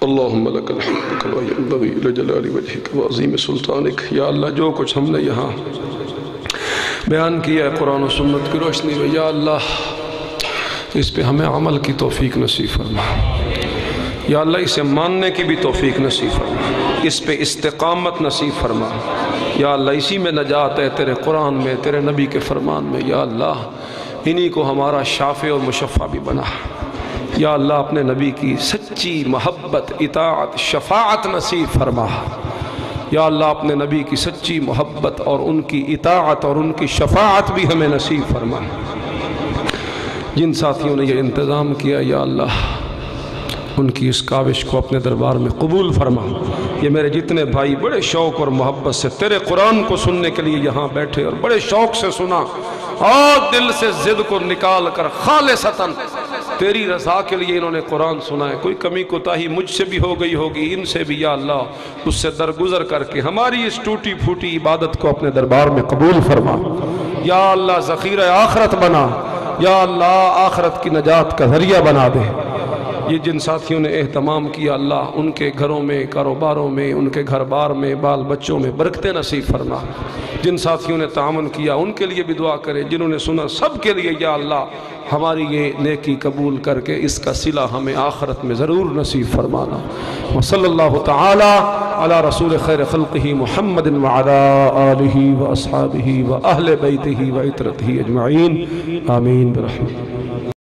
اللہم لک الحمد کما ینبغی لجلال وجہک وعظیم سلطانک یا اللہ جو کچھ ہم نے یہاں بیان کیا ہے قرآن و سنت کی روشنی میں یا اللہ اس پہ ہمیں عمل کی توفیق نصیب فرما یا اللہ اسے ماننے کی بھی توفیق نصیب فرما اس پہ استقامت نصیب فرما یا اللہ اسی میں نجات ہے تیرے قرآن میں تیرے نبی کے فرمان میں یا اللہ انہی کو ہمارا شافع اور مشفع بھی بنا یا اللہ اپنے نبی کی سچی محبت اطاعت شفاعت نصیب فرما یا اللہ اپنے نبی کی سچی محبت اور ان کی اطاعت اور ان کی شفاعت بھی ہمیں نصیب فرما جن ساتھیوں نے یہ انتظام کیا یا اللہ ان کی اس کاوش کو اپنے دربار میں قبول فرما یہ میرے جتنے بھائی بڑے شوق اور محبت سے تیرے قرآن کو سننے کے لیے یہاں بیٹھے اور بڑے شوق سے سنا اور دل سے ضد کو نکال کر خالصتاً تیری رضا کے لیے انہوں نے قرآن سنا ہے کوئی کمی کوتاہی مجھ سے بھی ہو گئی ہوگی ان سے بھی یا اللہ اس سے درگزر کر کے ہماری اس ٹوٹی پھوٹی عبادت کو اپنے دربار میں قبول فرما یا اللہ ذخیرہ آخرت بنا یا اللہ آخرت کی نجات کا ذریعہ بنا دے یہ جن ساتھیوں نے اہتمام کیا اللہ ان کے گھروں میں کاروباروں میں ان کے گھر بار میں بال بچوں میں برکتیں نصیب فرما جن ساتھیوں نے تعاون کیا ان کے لیے بھی دعا کرے جنہوں نے سنا سب کے لیے یا اللہ ہماری یہ نیکی قبول کر کے اس کا صلہ ہمیں آخرت میں ضرور نصیب فرمانا وصلی اللہ تعالی علی رسول خیر خلقہ محمد وعلی آلہ واصحابہ واہل بیتہ وعطرتہ اجمعین آمین برحمتہ